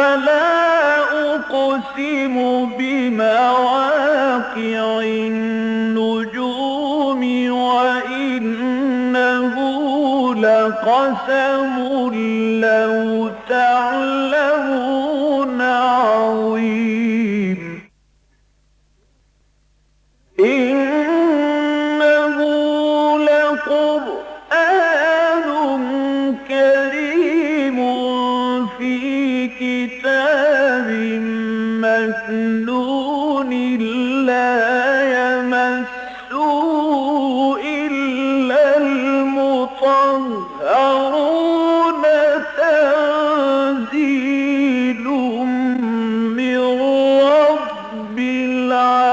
فلا أقسم بمواقع النجوم وإنه لقسم لو تعلمون عظيم إنه لقرآن كريم في كتاب مكنون لا يمسه إلا المطهرون تنزيل من رب العالمين.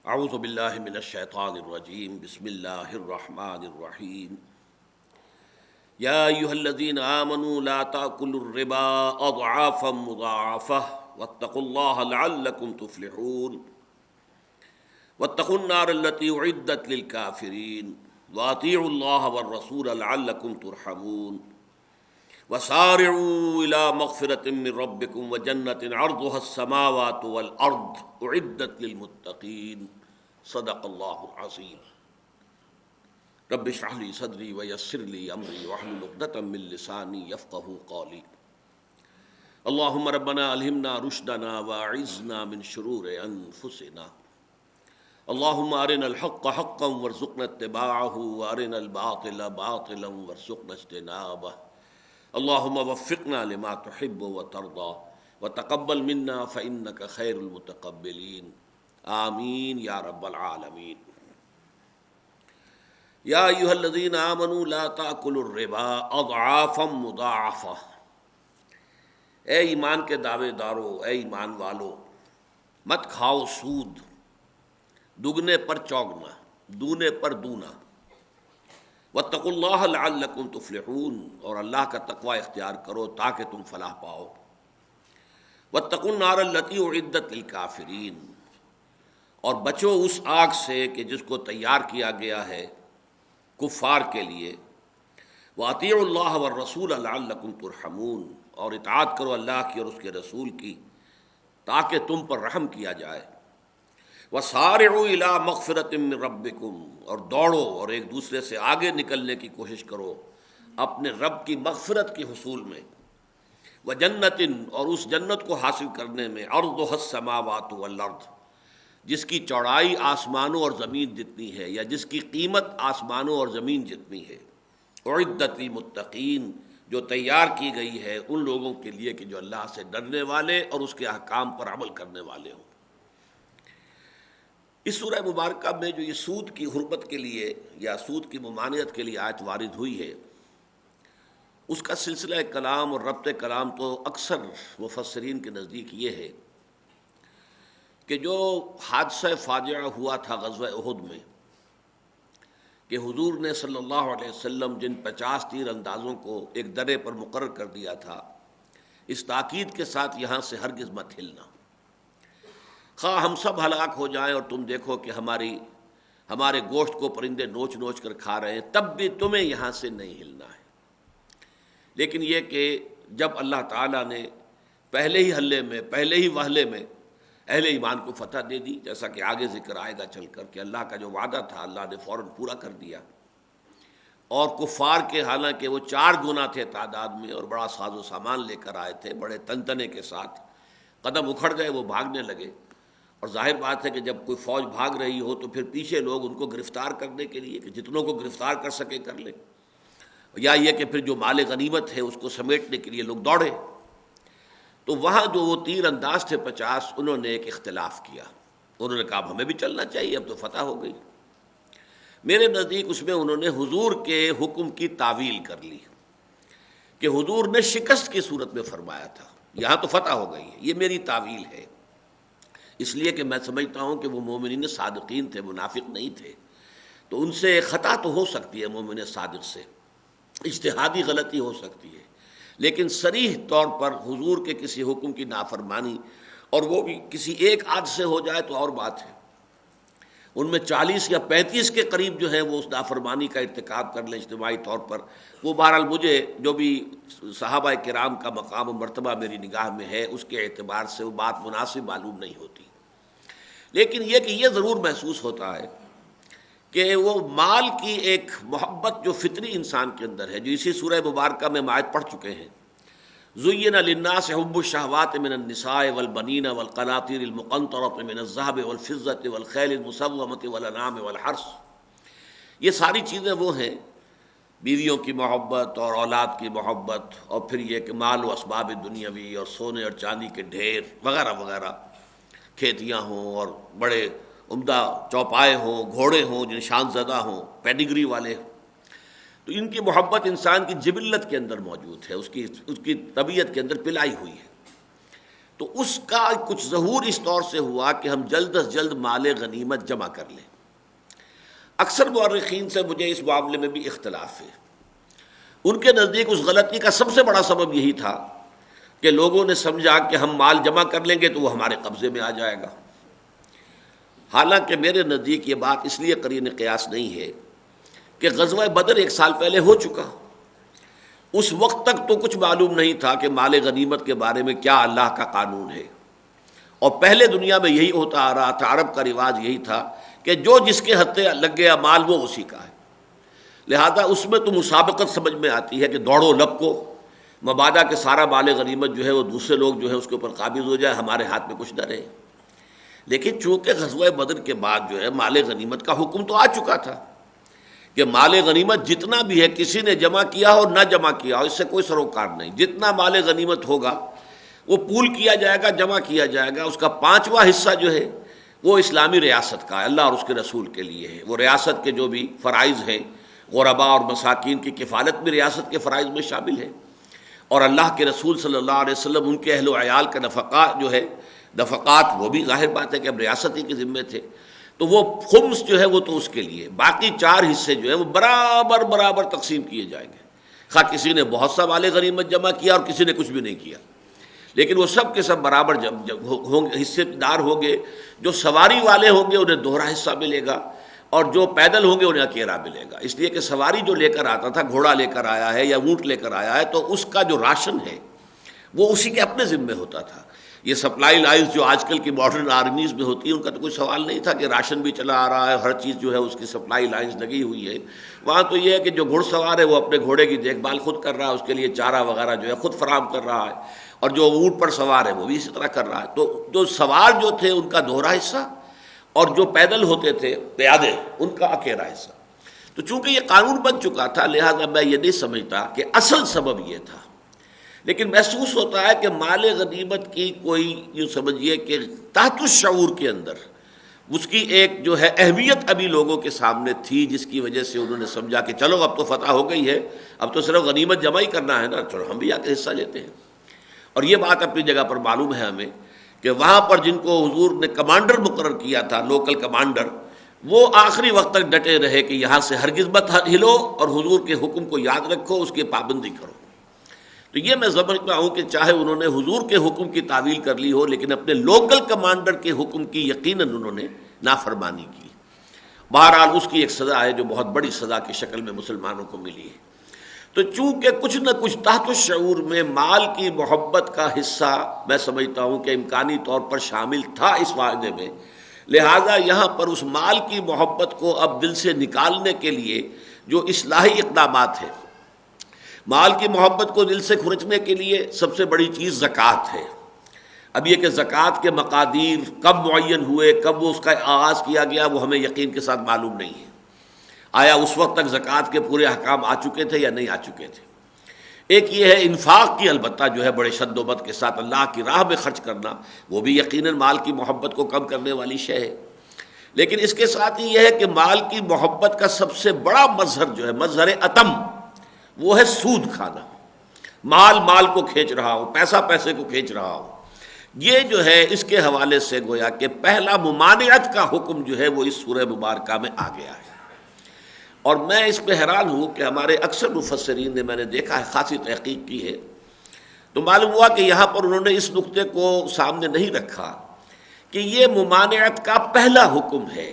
اعوذ باللہ من الشیطان الرجیم بسم اللہ الرحمن الرحیم یا ایہا الذین آمنوا لا تأکلوا الربا اضعافا مضاعفہ واتقوا اللہ لعلکم تفلحون واتقوا النار التي اعدت للکافرین واطیعوا اللہ والرسول لعلکم ترحمون وسارعوا الى مغفرة من ربکم وجنة عرضها السماوات والارض اعدت للمتقین صدق اللہ العظیم. رب اشرح لی صدری ویسر لی امری واحلل عقدۃ من لسانی یفقہوا قولی. اللہم ربنا الہمنا رشدنا واعذنا من شرور انفسنا. اللہم ارنا الحق حقا وارزقنا اتباعہ وارنا الباطل باطلا وارزقنا اجتنابہ. اللہم وفقنا لما تحب وترضى وتقبل منا فإنك خیر المتقبلین. آمین یا رب العالمین. یا ایہا الذین آمنوا لا تأکلوا الربا اضعافا مضاعفہ. اے ایمان کے دعوے دارو، اے ایمان والو، مت کھاؤ سود، دگنے پر چوگنا، دونے پر دونا. واتقوا اللہ لعلکم تفلحون، اور اللہ کا تقوی اختیار کرو تاکہ تم فلاح پاؤ. واتقوا النار التی اعدت للکافرین، اور بچو اس آگ سے کہ جس کو تیار کیا گیا ہے کفار کے لیے. واطیعوا اللہ والرسول لعلکم ترحمون، اور اطاعت کرو اللہ کی اور اس کے رسول کی تاکہ تم پر رحم کیا جائے. وسارعوا الی مغفرۃ من ربکم، اور دوڑو اور ایک دوسرے سے آگے نکلنے کی کوشش کرو اپنے رب کی مغفرت کے حصول میں. وجنت، اور اس جنت کو حاصل کرنے میں، عرضها السماوات والارض، جس کی چوڑائی آسمانوں اور زمین جتنی ہے، یا جس کی قیمت آسمانوں اور زمین جتنی ہے. اعدت للمتقین، جو تیار کی گئی ہے ان لوگوں کے لیے کہ جو اللہ سے ڈرنے والے اور اس کے احکام پر عمل کرنے والے ہوں. اس سورہ مبارکہ میں جو یہ سود کی حرمت کے لیے یا سود کی ممانعت کے لیے آیت وارد ہوئی ہے، اس کا سلسلہ کلام اور ربط کلام تو اکثر مفسرین کے نزدیک یہ ہے کہ جو حادثہ فاجعہ ہوا تھا غزوہ احد میں، کہ حضور نے صلی اللہ علیہ وسلم جن 50 تیر اندازوں کو ایک درے پر مقرر کر دیا تھا، اس تاکید کے ساتھ یہاں سے ہرگز مت ہلنا. خواہ ہم سب ہلاک ہو جائیں اور تم دیکھو کہ ہمارے گوشت کو پرندے نوچ نوچ کر کھا رہے ہیں، تب بھی تمہیں یہاں سے نہیں ہلنا ہے. لیکن یہ کہ جب اللہ تعالیٰ نے پہلے ہی حلے میں، پہلے ہی وہلے میں اہل ایمان کو فتح دے دی، جیسا کہ آگے ذکر آئے گا چل کر کہ اللہ کا جو وعدہ تھا اللہ نے فوراً پورا کر دیا. اور کفار کے حالانکہ وہ 4 گنا تھے تعداد میں اور بڑا ساز و سامان لے کر آئے تھے، بڑے تنتنے کے ساتھ قدم اکھڑ گئے، وہ بھاگنے لگے. اور ظاہر بات ہے کہ جب کوئی فوج بھاگ رہی ہو تو پھر پیچھے لوگ ان کو گرفتار کرنے کے لیے کہ جتنوں کو گرفتار کر سکے کر لیں، یا یہ کہ پھر جو مال غنیمت ہے اس کو سمیٹنے کے لیے لوگ دوڑے. تو وہاں جو وہ تیر انداز تھے 50، انہوں نے ایک اختلاف کیا. انہوں نے کہا اب ہمیں بھی چلنا چاہیے، اب تو فتح ہو گئی. میرے نزدیک اس میں انہوں نے حضور کے حکم کی تعویل کر لی کہ حضور نے شکست کی صورت میں فرمایا تھا، یہاں تو فتح ہو گئی ہے، یہ میری تعویل ہے، اس لیے کہ میں سمجھتا ہوں کہ وہ مومنین صادقین تھے، منافق نہیں تھے، تو ان سے خطا تو ہو سکتی ہے، مومن صادق سے اجتہادی غلطی ہو سکتی ہے، لیکن صریح طور پر حضور کے کسی حکم کی نافرمانی، اور وہ بھی کسی ایک آدھ سے ہو جائے تو اور بات ہے، ان میں 40 یا 35 کے قریب جو ہے وہ اس نافرمانی کا ارتکاب کر لیں اجتماعی طور پر، وہ بہرحال مجھے جو بھی صحابہ کرام کا مقام و مرتبہ میری نگاہ میں ہے اس کے اعتبار سے وہ بات مناسب معلوم نہیں ہوتی، لیکن یہ کہ یہ ضرور محسوس ہوتا ہے کہ وہ مال کی ایک محبت جو فطری انسان کے اندر ہے، جو اسی سورہ مبارکہ میں آیت پڑھ چکے ہیں، زُيِّنَ لِلنَّاسِ حُبُّ الشَّهَوَاتِ مِنَ النِّسَاءِ وَالْبَنِينَ وَالْقَنَاطِيرِ الْمُقَنطَرَةِ مِنَ الذَّهَبِ وَالْفِضَّةِ وَالْخَيْلِ الْمُسَوَّمَةِ وَالْأَنْعَامِ وَالْحَرْثِ، یہ ساری چیزیں وہ ہیں، بیویوں کی محبت اور اولاد کی محبت، اور پھر یہ کہ مال و اسباب دنیاوی اور سونے اور چاندی کے ڈھیر وغیرہ وغیرہ، کھیتیاں ہوں اور بڑے عمدہ چوپائے ہوں، گھوڑے ہوں جو نشان زدہ ہوں، پیڈیگری والے، تو ان کی محبت انسان کی جبلت کے اندر موجود ہے، اس کی طبیعت کے اندر پلائی ہوئی ہے، تو اس کا کچھ ظہور اس طور سے ہوا کہ ہم جلد از جلد مال غنیمت جمع کر لیں۔ اکثر مورخین سے مجھے اس معاملے میں بھی اختلاف ہے، ان کے نزدیک اس غلطی کا سب سے بڑا سبب یہی تھا کہ لوگوں نے سمجھا کہ ہم مال جمع کر لیں گے تو وہ ہمارے قبضے میں آ جائے گا، حالانکہ میرے نزدیک یہ بات اس لیے قرین قیاس نہیں ہے کہ غزوہ بدر 1 سال پہلے ہو چکا، اس وقت تک تو کچھ معلوم نہیں تھا کہ مال غنیمت کے بارے میں کیا اللہ کا قانون ہے، اور پہلے دنیا میں یہی ہوتا آ رہا تھا، عرب کا رواج یہی تھا کہ جو جس کے ہتھے لگ گیا مال وہ اسی کا ہے، لہذا اس میں تو مسابقت سمجھ میں آتی ہے کہ دوڑو لب کو، مبادا کہ سارا مال غنیمت جو ہے وہ دوسرے لوگ جو ہے اس کے اوپر قابض ہو جائے، ہمارے ہاتھ میں کچھ نہ رہے، لیکن چونکہ غزوہ بدر کے بعد جو ہے مال غنیمت کا حکم تو آ چکا تھا کہ مال غنیمت جتنا بھی ہے کسی نے جمع کیا ہو نہ جمع کیا ہو اس سے کوئی سروکار نہیں، جتنا مال غنیمت ہوگا وہ پول کیا جائے گا، جمع کیا جائے گا، اس کا 5واں حصہ جو ہے وہ اسلامی ریاست کا ہے، اللہ اور اس کے رسول کے لیے ہے، وہ ریاست کے جو بھی فرائض ہیں، غرباء اور مساکین کی کفالت بھی ریاست کے فرائض میں شامل ہے، اور اللہ کے رسول صلی اللہ علیہ وسلم ان کے اہل و عیال کا نفقات جو ہے نفقات وہ بھی ظاہر بات ہے کہ اب ریاست ہی کے ذمے تھے، تو وہ خمس جو ہے وہ تو اس کے لیے، باقی 4 حصے جو ہے وہ برابر برابر تقسیم کیے جائیں گے، خواہ کسی نے بہت سا مال غنیمت جمع کیا اور کسی نے کچھ بھی نہیں کیا، لیکن وہ سب کے سب برابر حصے دار ہوں گے، جو سواری والے ہوں گے انہیں 2 حصہ ملے گا، اور جو پیدل ہوں گے انہیں اکیلا ملے گا، اس لیے کہ سواری جو لے کر آتا تھا، گھوڑا لے کر آیا ہے یا اونٹ لے کر آیا ہے، تو اس کا جو راشن ہے وہ اسی کے اپنے ذمے ہوتا تھا۔ یہ سپلائی لائنز جو آج کل کی ماڈرن آرمیز میں ہوتی ہیں ان کا تو کوئی سوال نہیں تھا کہ راشن بھی چلا آ رہا ہے، ہر چیز جو ہے اس کی سپلائی لائنز لگی ہوئی ہے، وہاں تو یہ ہے کہ جو گھڑ سوار ہے وہ اپنے گھوڑے کی دیکھ بھال خود کر رہا ہے، اس کے لیے چارہ وغیرہ جو ہے خود فراہم کر رہا ہے، اور جو اونٹ پر سوار ہے وہ بھی اسی طرح کر رہا ہے، تو جو سوار جو تھے ان کا 2 حصہ اور جو پیدل ہوتے تھے پیادے ان کا اکیلا حصہ، تو چونکہ یہ قانون بن چکا تھا لہذا میں یہ نہیں سمجھتا کہ اصل سبب یہ تھا، لیکن محسوس ہوتا ہے کہ مال غنیمت کی کوئی یوں سمجھیے کہ تحت الشعور کے اندر اس کی ایک جو ہے اہمیت ابھی لوگوں کے سامنے تھی، جس کی وجہ سے انہوں نے سمجھا کہ چلو اب تو فتح ہو گئی ہے، اب تو صرف غنیمت جمع ہی کرنا ہے نا، چلو ہم بھی آ کے حصہ لیتے ہیں۔ اور یہ بات اپنی جگہ پر معلوم ہے ہمیں کہ وہاں پر جن کو حضور نے کمانڈر مقرر کیا تھا، لوکل کمانڈر، وہ آخری وقت تک ڈٹے رہے کہ یہاں سے ہرگز مت ہلو اور حضور کے حکم کو یاد رکھو، اس کی پابندی کرو۔ تو یہ میں سمجھتا ہوں کہ چاہے انہوں نے حضور کے حکم کی تعویل کر لی ہو، لیکن اپنے لوکل کمانڈر کے حکم کی یقیناً انہوں نے نافرمانی کی، بہرحال اس کی ایک سزا ہے جو بہت بڑی سزا کی شکل میں مسلمانوں کو ملی ہے۔ تو چونکہ کچھ نہ کچھ تحت الشعور میں مال کی محبت کا حصہ میں سمجھتا ہوں کہ امکانی طور پر شامل تھا اس واعدے میں، لہذا یہاں پر اس مال کی محبت کو اب دل سے نکالنے کے لیے جو اصلاحی اقدامات ہیں، مال کی محبت کو دل سے کھرچنے کے لیے سب سے بڑی چیز زکوٰۃ ہے۔ اب یہ کہ زکوٰۃ کے مقادیر کب معین ہوئے، کب وہ اس کا آغاز کیا گیا، وہ ہمیں یقین کے ساتھ معلوم نہیں ہے، آیا اس وقت تک زکوٰۃ کے پورے احکام آ چکے تھے یا نہیں آ چکے تھے۔ ایک یہ ہے انفاق کی، البتہ جو ہے بڑے شد و بد کے ساتھ اللہ کی راہ میں خرچ کرنا، وہ بھی یقیناً مال کی محبت کو کم کرنے والی شے ہے۔ لیکن اس کے ساتھ ہی یہ ہے کہ مال کی محبت کا سب سے بڑا مظہر جو ہے، مظہر اتم، وہ ہے سود کھانا. مال کو کھینچ رہا ہو، پیسہ پیسے کو کھینچ رہا ہو. یہ جو ہے اس کے حوالے سے گویا کہ پہلا ممانعت کا حکم جو ہے وہ اس سورہ مبارکہ میں آ گیا ہے. اور میں اس پہ حیران ہوں کہ ہمارے اکثر مفسرین نے، میں نے دیکھا ہے، خاصی تحقیق کی ہے، تو معلوم ہوا کہ یہاں پر انہوں نے اس نقطے کو سامنے نہیں رکھا کہ یہ ممانعت کا پہلا حکم ہے.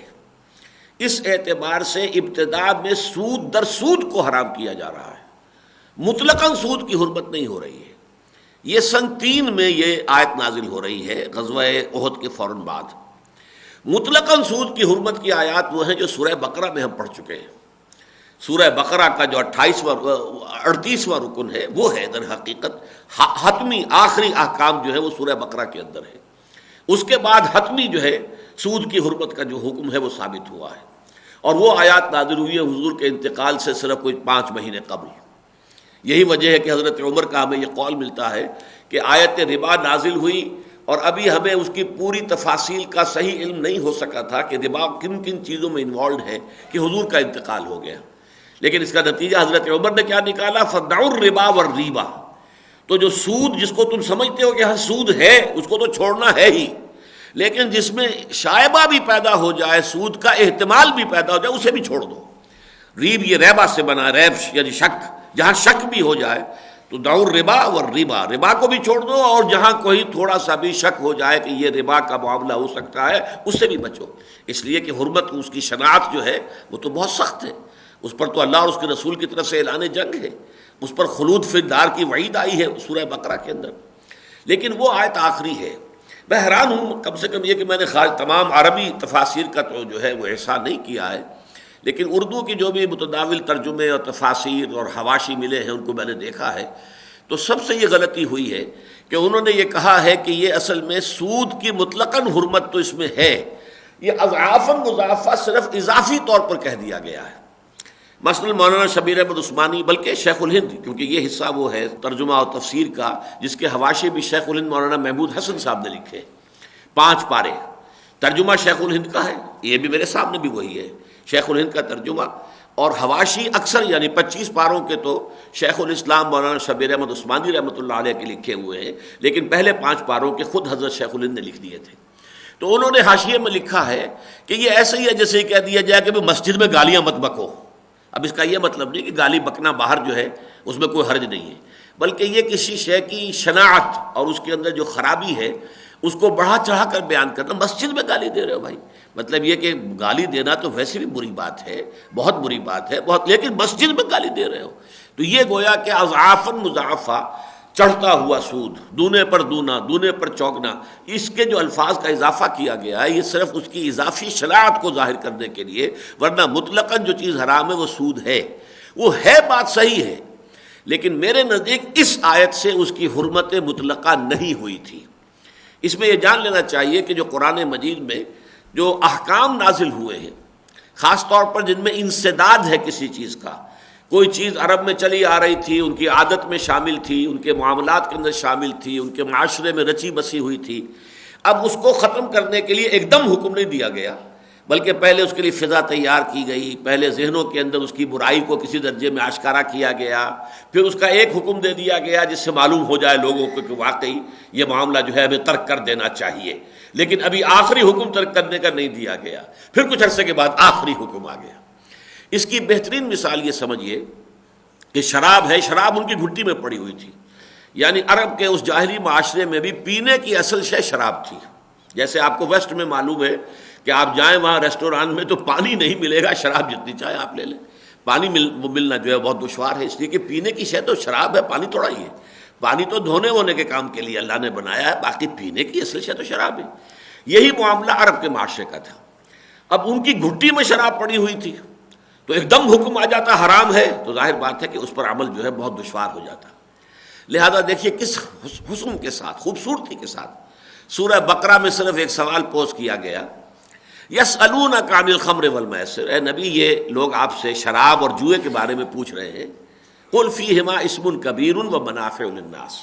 اس اعتبار سے ابتدا میں سود در سود کو حرام کیا جا رہا ہے، مطلقاً سود کی حرمت نہیں ہو رہی ہے. یہ سن 3 میں یہ آیت نازل ہو رہی ہے، غزوہ احد کے فوراً بعد. مطلقاً سود کی حرمت کی آیات وہ ہیں جو سورہ بقرہ میں ہم پڑھ چکے ہیں. سورہ بقرہ کا جو 38واں رکن ہے وہ ہے در حقیقت حتمی آخری احکام جو ہے وہ سورہ بقرہ کے اندر ہے. اس کے بعد حتمی جو ہے سود کی حرمت کا جو حکم ہے وہ ثابت ہوا ہے، اور وہ آیات نازل ہوئی ہے حضور کے انتقال سے صرف کوئی 5 مہینے قبل. یہی وجہ ہے کہ حضرت عمر کا ہمیں یہ قول ملتا ہے کہ آیت ربا نازل ہوئی اور ابھی ہمیں اس کی پوری تفاصیل کا صحیح علم نہیں ہو سکا تھا کہ ربا کن کن چیزوں میں انوالوڈ ہے کہ حضور کا انتقال ہو گیا. لیکن اس کا نتیجہ حضرت عمر نے کیا نکالا؟ فدعوا الربا والریبا. تو جو سود جس کو تم سمجھتے ہو کہ ہاں سود ہے، اس کو تو چھوڑنا ہے ہی، لیکن جس میں شائبہ بھی پیدا ہو جائے، سود کا احتمال بھی پیدا ہو جائے، اسے بھی چھوڑ دو. ریب یہ ریبا سے بنا، ریب یعنی شک، جہاں شک بھی ہو جائے تو دعوا الربا والریبا، ربا کو بھی چھوڑ دو، اور جہاں کوئی تھوڑا سا بھی شک ہو جائے کہ یہ ربا کا معاملہ ہو سکتا ہے، اس سے بھی بچو. اس لیے کہ حرمت اس کی شناخت جو ہے وہ تو بہت سخت ہے. اس پر تو اللہ اور اس کے رسول کی طرف سے اعلان جنگ ہے، اس پر خلود فی النار کی وعید آئی ہے سورہ بقرہ کے اندر. لیکن وہ آیت آخری ہے. میں حیران ہوں، کم سے کم یہ کہ میں نے تمام عربی تفاسیر کا تو جو ہے وہ احسان نہیں کیا ہے، لیکن اردو کی جو بھی متداول ترجمے اور تفاسیر اور حواشی ملے ہیں ان کو میں نے دیکھا ہے، تو سب سے یہ غلطی ہوئی ہے کہ انہوں نے یہ کہا ہے کہ یہ اصل میں سود کی مطلقاً حرمت تو اس میں ہے، یہ اضعافاً مضاعفہ صرف اضافی طور پر کہہ دیا گیا ہے. مثلا مولانا شبیر احمد عثمانی، بلکہ شیخ الہند، کیونکہ یہ حصہ وہ ہے ترجمہ اور تفسیر کا جس کے حواشی بھی شیخ الہند مولانا محمود حسن صاحب نے لکھے، 5 پارے. ترجمہ شیخ الہند کا ہے، یہ بھی میرے سامنے بھی وہی ہے، شیخ الہند کا ترجمہ. اور حواشی اکثر یعنی 25 پاروں کے تو شیخ الاسلام مولانا شبیر احمد عثمانی رحمۃ اللہ علیہ کے لکھے ہوئے ہیں، لیکن پہلے 5 پاروں کے خود حضرت شیخ الہند نے لکھ دیے تھے. تو انہوں نے حاشیے میں لکھا ہے کہ یہ ایسے ہی ہے جیسے کہہ دیا جائے کہ مسجد میں گالیاں مت بکو. اب اس کا یہ مطلب نہیں کہ گالی بکنا باہر جو ہے اس میں کوئی حرج نہیں ہے، بلکہ یہ کسی شے کی شناعت اور اس کے اندر جو خرابی ہے اس کو بڑھا چڑھا کر بیان کرنا. مسجد میں گالی دے رہے ہو بھائی، مطلب یہ کہ گالی دینا تو ویسے بھی بری بات ہے، بہت بری بات ہے، لیکن مسجد میں گالی دے رہے ہو. تو یہ گویا کہ اضعافاً مضاعفہ، چڑھتا ہوا سود، دونے پر دونا، دونے پر چوگنا، اس کے جو الفاظ کا اضافہ کیا گیا ہے یہ صرف اس کی اضافی شناعت کو ظاہر کرنے کے لیے، ورنہ مطلقاً جو چیز حرام ہے وہ سود ہے. وہ ہے، بات صحیح ہے، لیکن میرے نزدیک اس آیت سے اس کی حرمت مطلقہ نہیں ہوئی تھی. اس میں یہ جان لینا چاہیے کہ جو قرآن مجید میں جو احکام نازل ہوئے ہیں، خاص طور پر جن میں انسداد ہے کسی چیز کا، کوئی چیز عرب میں چلی آ رہی تھی، ان کی عادت میں شامل تھی، ان کے معاملات کے اندر شامل تھی، ان کے معاشرے میں رچی بسی ہوئی تھی، اب اس کو ختم کرنے کے لیے ایک دم حکم نہیں دیا گیا، بلکہ پہلے اس کے لیے فضا تیار کی گئی، پہلے ذہنوں کے اندر اس کی برائی کو کسی درجے میں آشکارا کیا گیا، پھر اس کا ایک حکم دے دیا گیا جس سے معلوم ہو جائے لوگوں کو کہ واقعی یہ معاملہ جو ہے ہمیں ترک کر دینا چاہیے. لیکن ابھی آخری حکم ترک کرنے کا نہیں دیا گیا، پھر کچھ عرصے کے بعد آخری حکم آ گیا. اس کی بہترین مثال یہ سمجھیے کہ شراب ہے، شراب ان کی گھٹی میں پڑی ہوئی تھی، یعنی عرب کے اس جاہلی معاشرے میں بھی پینے کی اصل شے شراب تھی. جیسے آپ کو ویسٹ میں معلوم ہے کہ آپ جائیں وہاں ریسٹوران میں تو پانی نہیں ملے گا، شراب جتنی چاہے آپ لے لیں، پانی ملنا جو ہے بہت دشوار ہے، اس لیے کہ پینے کی شے تو شراب ہے، پانی تھوڑا ہی ہے. پانی تو دھونے وونے کے کام کے لیے اللہ نے بنایا ہے، باقی پینے کی اصل شے تو شراب ہے. یہی معاملہ عرب کے معاشرے کا تھا. اب ان کی گھٹی میں شراب پڑی ہوئی تھی تو ایک دم حکم آ جاتا حرام ہے، تو ظاہر بات ہے کہ اس پر عمل جو ہے بہت دشوار ہو جاتا. لہذا دیکھیے کس حسن کے ساتھ، خوبصورتی کے ساتھ سورہ بقرہ میں صرف ایک سوال پوز کیا گیا، یسألونک عن الخمر والمیسر، اے نبی یہ لوگ آپ سے شراب اور جوئے کے بارے میں پوچھ رہے ہیں، قل فیہما اسم کبیر ومنافع للناس،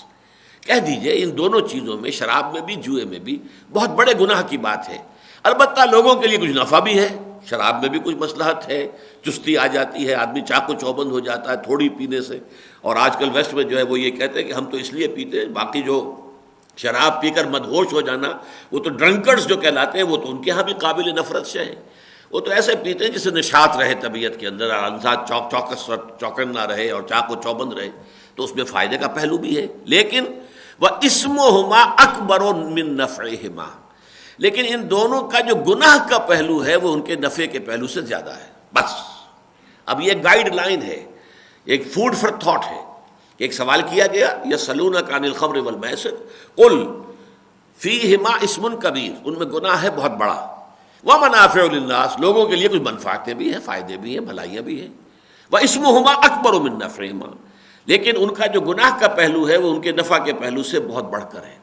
کہہ دیجئے ان دونوں چیزوں میں، شراب میں بھی جوئے میں بھی، بہت بڑے گناہ کی بات ہے، البتہ لوگوں کے لیے کچھ نفع بھی ہے، شراب میں بھی کچھ مصلحت ہے، چستی آ جاتی ہے، آدمی چاقو چوبند ہو جاتا ہے تھوڑی پینے سے. اور آج کل ویسٹ میں جو ہے وہ یہ کہتے ہیں کہ ہم تو اس لیے پیتے ہیں، باقی جو شراب پی کر مدہوش ہو جانا وہ تو ڈرنکرز جو کہلاتے ہیں وہ تو ان کے ہاں بھی قابل نفرت سے ہیں. وہ تو ایسے پیتے ہیں جس سے نشاط رہے طبیعت کے اندر، انسان چوکن نہ رہے اور چاقو چوبند رہے، تو اس میں فائدے کا پہلو بھی ہے. لیکن وَإِسْمُهُمَا أَكْبَرُ مِن نَفْعِهِمَا، لیکن ان دونوں کا جو گناہ کا پہلو ہے وہ ان کے نفع کے پہلو سے زیادہ ہے. بس اب یہ گائیڈ لائن ہے، ایک فوڈ فار تھاٹ ہے. ایک سوال کیا گیا یسألونک عن الخمر والمیسر قل فیہما اسم کبیر، ان میں گناہ ہے بہت بڑا، ومنافع للناس، لوگوں کے لیے کچھ منفعتیں بھی ہیں، فائدے بھی ہیں، بھلائیاں بھی ہیں. واسمہما اکبر من نفعہما، لیکن ان کا جو گناہ کا پہلو ہے وہ ان کے نفع کے پہلو سے بہت بڑھ کر ہے.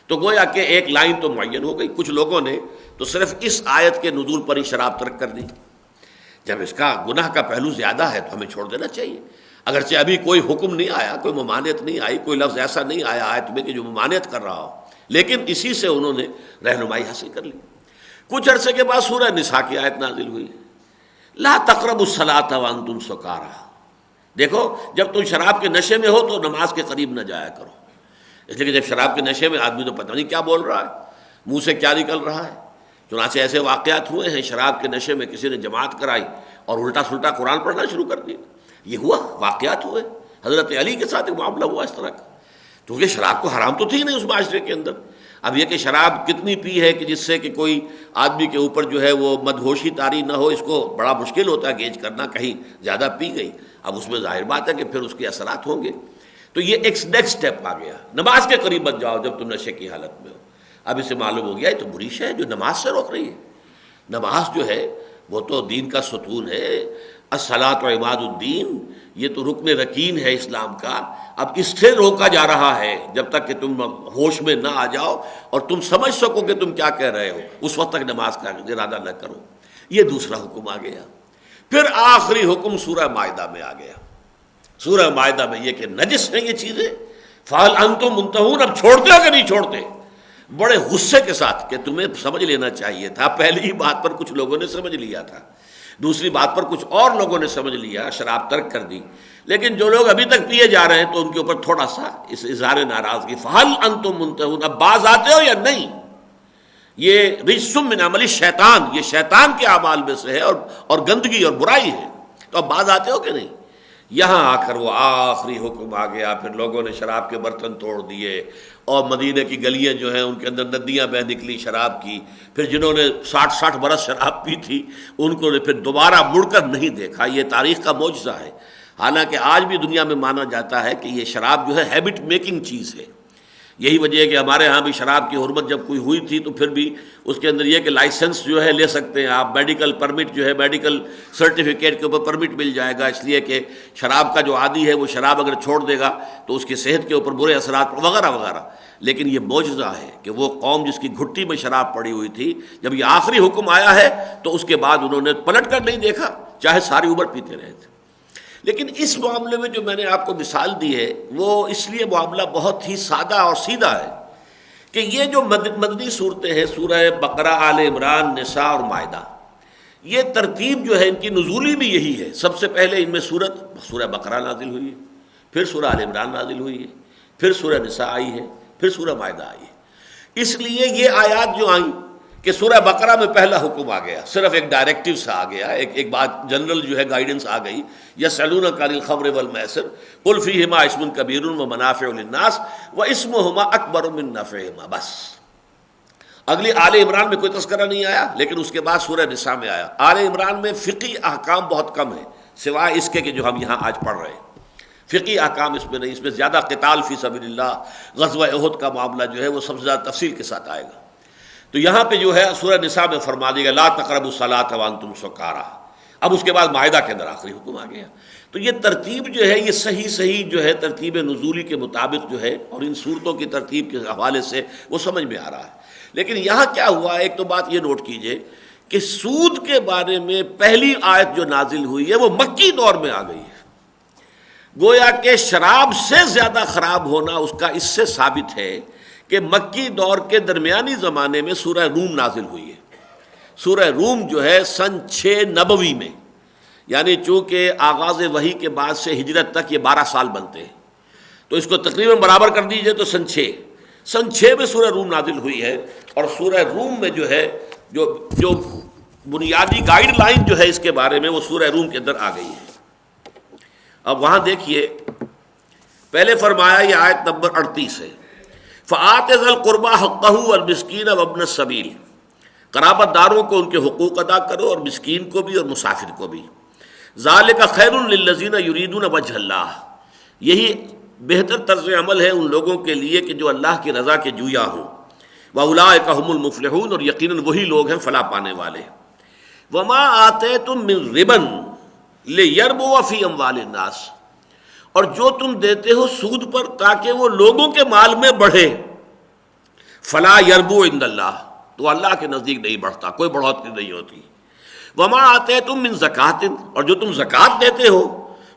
تو گویا کہ ایک لائن تو معین ہو گئی. کچھ لوگوں نے تو صرف اس آیت کے نزول پر ہی شراب ترک کر دی. جب اس کا گناہ کا پہلو زیادہ ہے تو ہمیں چھوڑ دینا چاہیے، اگرچہ ابھی کوئی حکم نہیں آیا، کوئی ممانعت نہیں آئی، کوئی لفظ ایسا نہیں آیا آیت میں کہ جو ممانعت کر رہا ہو، لیکن اسی سے انہوں نے رہنمائی حاصل کر لی. کچھ عرصے کے بعد سورہ نساء کی آیت نازل ہوئی، لا تقربوا الصلاۃ وانتم سکارى. دیکھو جب تم شراب کے نشے میں ہو تو نماز کے قریب نہ جایا کرو، اس لیے کہ جب شراب کے نشے میں آدمی تو پتہ نہیں کیا بول رہا ہے، منہ سے کیا نکل رہا ہے. چنانچہ ایسے واقعات ہوئے ہیں، شراب کے نشے میں کسی نے جماعت کرائی اور الٹا سلٹا قرآن پڑھنا شروع کر دیا. یہ ہوا، واقعات ہوئے. حضرت علی کے ساتھ ایک معاملہ ہوا اس طرح کا، کیونکہ شراب کو حرام تو تھی نہیں اس معاشرے کے اندر. اب یہ کہ شراب کتنی پی ہے کہ جس سے کہ کوئی آدمی کے اوپر جو ہے وہ مدہوشی طاری نہ ہو، اس کو بڑا مشکل ہوتا ہے گیج کرنا. کہیں زیادہ پی گئی، اب اس میں ظاہر بات ہے کہ پھر اس کے اثرات ہوں گے. تو یہ ایک نیکسٹ اسٹیپ آ گیا، نماز کے قریب مت جاؤ جب تم نشے کی حالت میں ہو. اب اسے معلوم ہو گیا یہ تو بری شے ہے جو نماز سے روک رہی ہے. نماز جو ہے وہ تو دین کا ستون ہے، الصلاۃ عماد الدین، یہ تو رکن رکین ہے اسلام کا. اب اس سے روکا جا رہا ہے جب تک کہ تم ہوش میں نہ آ جاؤ اور تم سمجھ سکو کہ تم کیا کہہ رہے ہو، اس وقت تک نماز کا ارادہ نہ کرو. یہ دوسرا حکم آ گیا. پھر آخری حکم سورہ مائدہ میں آ گیا. سورہ مائدہ میں یہ کہ نجس ہیں یہ چیزیں، فہل انتم منتہون، اب چھوڑتے ہو کہ نہیں چھوڑتے. بڑے غصے کے ساتھ کہ تمہیں سمجھ لینا چاہیے تھا، پہلی ہی بات پر کچھ لوگوں نے سمجھ لیا تھا، دوسری بات پر کچھ اور لوگوں نے سمجھ لیا، شراب ترک کر دی. لیکن جو لوگ ابھی تک پیے جا رہے ہیں تو ان کے اوپر تھوڑا سا اس اظہار ناراضگی، فہل انتم منتہون، اب باز آتے ہو یا نہیں. یہ رجس من عمل الشیطان، یہ شیطان کے اعمال میں سے ہے اور گندگی اور برائی ہے، تو اب باز آتے ہو کہ نہیں. یہاں آ کر وہ آخری حکم آ گیا. پھر لوگوں نے شراب کے برتن توڑ دیے اور مدینہ کی گلیاں جو ہیں ان کے اندر ندیاں بہہ نکلی شراب کی. پھر جنہوں نے 60 برس شراب پی تھی ان کو نے پھر دوبارہ مڑ کر نہیں دیکھا. یہ تاریخ کا معجزہ ہے. حالانکہ آج بھی دنیا میں مانا جاتا ہے کہ یہ شراب جو ہے ہیبٹ میکنگ چیز ہے. یہی وجہ ہے کہ ہمارے ہاں بھی شراب کی حرمت جب کوئی ہوئی تھی تو پھر بھی اس کے اندر یہ کہ لائسنس جو ہے لے سکتے ہیں آپ، میڈیکل پرمٹ جو ہے، میڈیکل سرٹیفکیٹ کے اوپر پرمٹ مل جائے گا، اس لیے کہ شراب کا جو عادی ہے وہ شراب اگر چھوڑ دے گا تو اس کی صحت کے اوپر برے اثرات وغیرہ وغیرہ. لیکن یہ معجزہ ہے کہ وہ قوم جس کی گھٹی میں شراب پڑی ہوئی تھی، جب یہ آخری حکم آیا ہے تو اس کے بعد انہوں نے پلٹ کر نہیں دیکھا، چاہے ساری عمر پیتے رہے تھے. لیکن اس معاملے میں جو میں نے آپ کو مثال دی ہے وہ اس لیے معاملہ بہت ہی سادہ اور سیدھا ہے کہ یہ جو مدنی صورتیں ہیں، سورہ بقرہ، آل عمران، نساء اور مائدہ، یہ ترتیب جو ہے ان کی نزولی بھی یہی ہے. سب سے پہلے ان میں سورہ بقرہ نازل ہوئی ہے، پھر سورہ آل عمران نازل ہوئی ہے، پھر سورہ نساء آئی ہے، پھر سورہ مائدہ آئی ہے. اس لیے یہ آیات جو آئیں کہ سورہ بقرہ میں پہلا حکم آ گیا، صرف ایک ڈائریکٹیو سا آ گیا، ایک بات جنرل جو ہے گائیڈنس آ گئی. یسألونک عن الخمر والمیسر قل فیہما اسم کبیر ومنافع للناس واسمہما اکبر من نفعہما. بس اگلی آل عمران میں کوئی تذکرہ نہیں آیا، لیکن اس کے بعد سورہ نساء میں آیا. آل عمران میں فقہی احکام بہت کم ہیں سوائے اس کے کہ جو ہم یہاں آج پڑھ رہے ہیں. فقہی احکام اس میں نہیں، اس میں زیادہ قتال فی سبیل اللہ، غزوہ احد کا معاملہ جو ہے وہ سب سے زیادہ تفصیل کے ساتھ آئے گا. تو یہاں پہ جو ہے سورہ نساء میں فرما دیا گیا لا تقربوا الصلاۃ وانتم سکارى. اب اس کے بعد مائدہ کے اندر آخری حکم آ گیا. تو یہ ترتیب جو ہے یہ صحیح جو ہے ترتیب نزولی کے مطابق جو ہے اور ان صورتوں کی ترتیب کے حوالے سے وہ سمجھ میں آ رہا ہے. لیکن یہاں کیا ہوا، ایک تو بات یہ نوٹ کیجئے کہ سود کے بارے میں پہلی آیت جو نازل ہوئی ہے وہ مکی دور میں آ گئی ہے. گویا کہ شراب سے زیادہ خراب ہونا اس کا اس سے ثابت ہے کہ مکی دور کے درمیانی زمانے میں سورہ روم نازل ہوئی ہے. سورہ روم جو ہے سن 6 نبوی میں، یعنی چونکہ آغاز وحی کے بعد سے ہجرت تک یہ 12 سال بنتے ہیں، تو اس کو تقریباً برابر کر دیجئے تو سن 6 میں سورہ روم نازل ہوئی ہے. اور سورہ روم میں جو ہے جو بنیادی گائیڈ لائن جو ہے اس کے بارے میں وہ سورہ روم کے اندر آ گئی ہے. اب وہاں دیکھیے پہلے فرمایا، یہ آیت نمبر 38 ہے، فآت ذی القربى حقہ والمسکین وابن السبیل، قرابت داروں کو ان کے حقوق ادا کرو اور مسکین کو بھی اور مسافر کو بھی. ذالک خیر للذین یریدون وجہ اللہ، یہی بہتر طرز عمل ہے ان لوگوں کے لیے کہ جو اللہ کی رضا کے جویا ہوں. وَأُولَٰئِکَ هُمُ الْمُفْلِحُونَ، اور یقیناً وہی لوگ ہیں فلاح پانے والے. وَمَا آتَیْتُم مِّن رِبًا لِیَرْبُوَ فِی أَمْوَالِ النَّاسِ، اور جو تم دیتے ہو سود پر تاکہ وہ لوگوں کے مال میں بڑھے. فلا یربو عند اللہ، تو اللہ کے نزدیک نہیں بڑھتا، کوئی بڑھوتری نہیں ہوتی. وما آتیتم من زکوٰۃ، اور جو تم زکوٰۃ دیتے ہو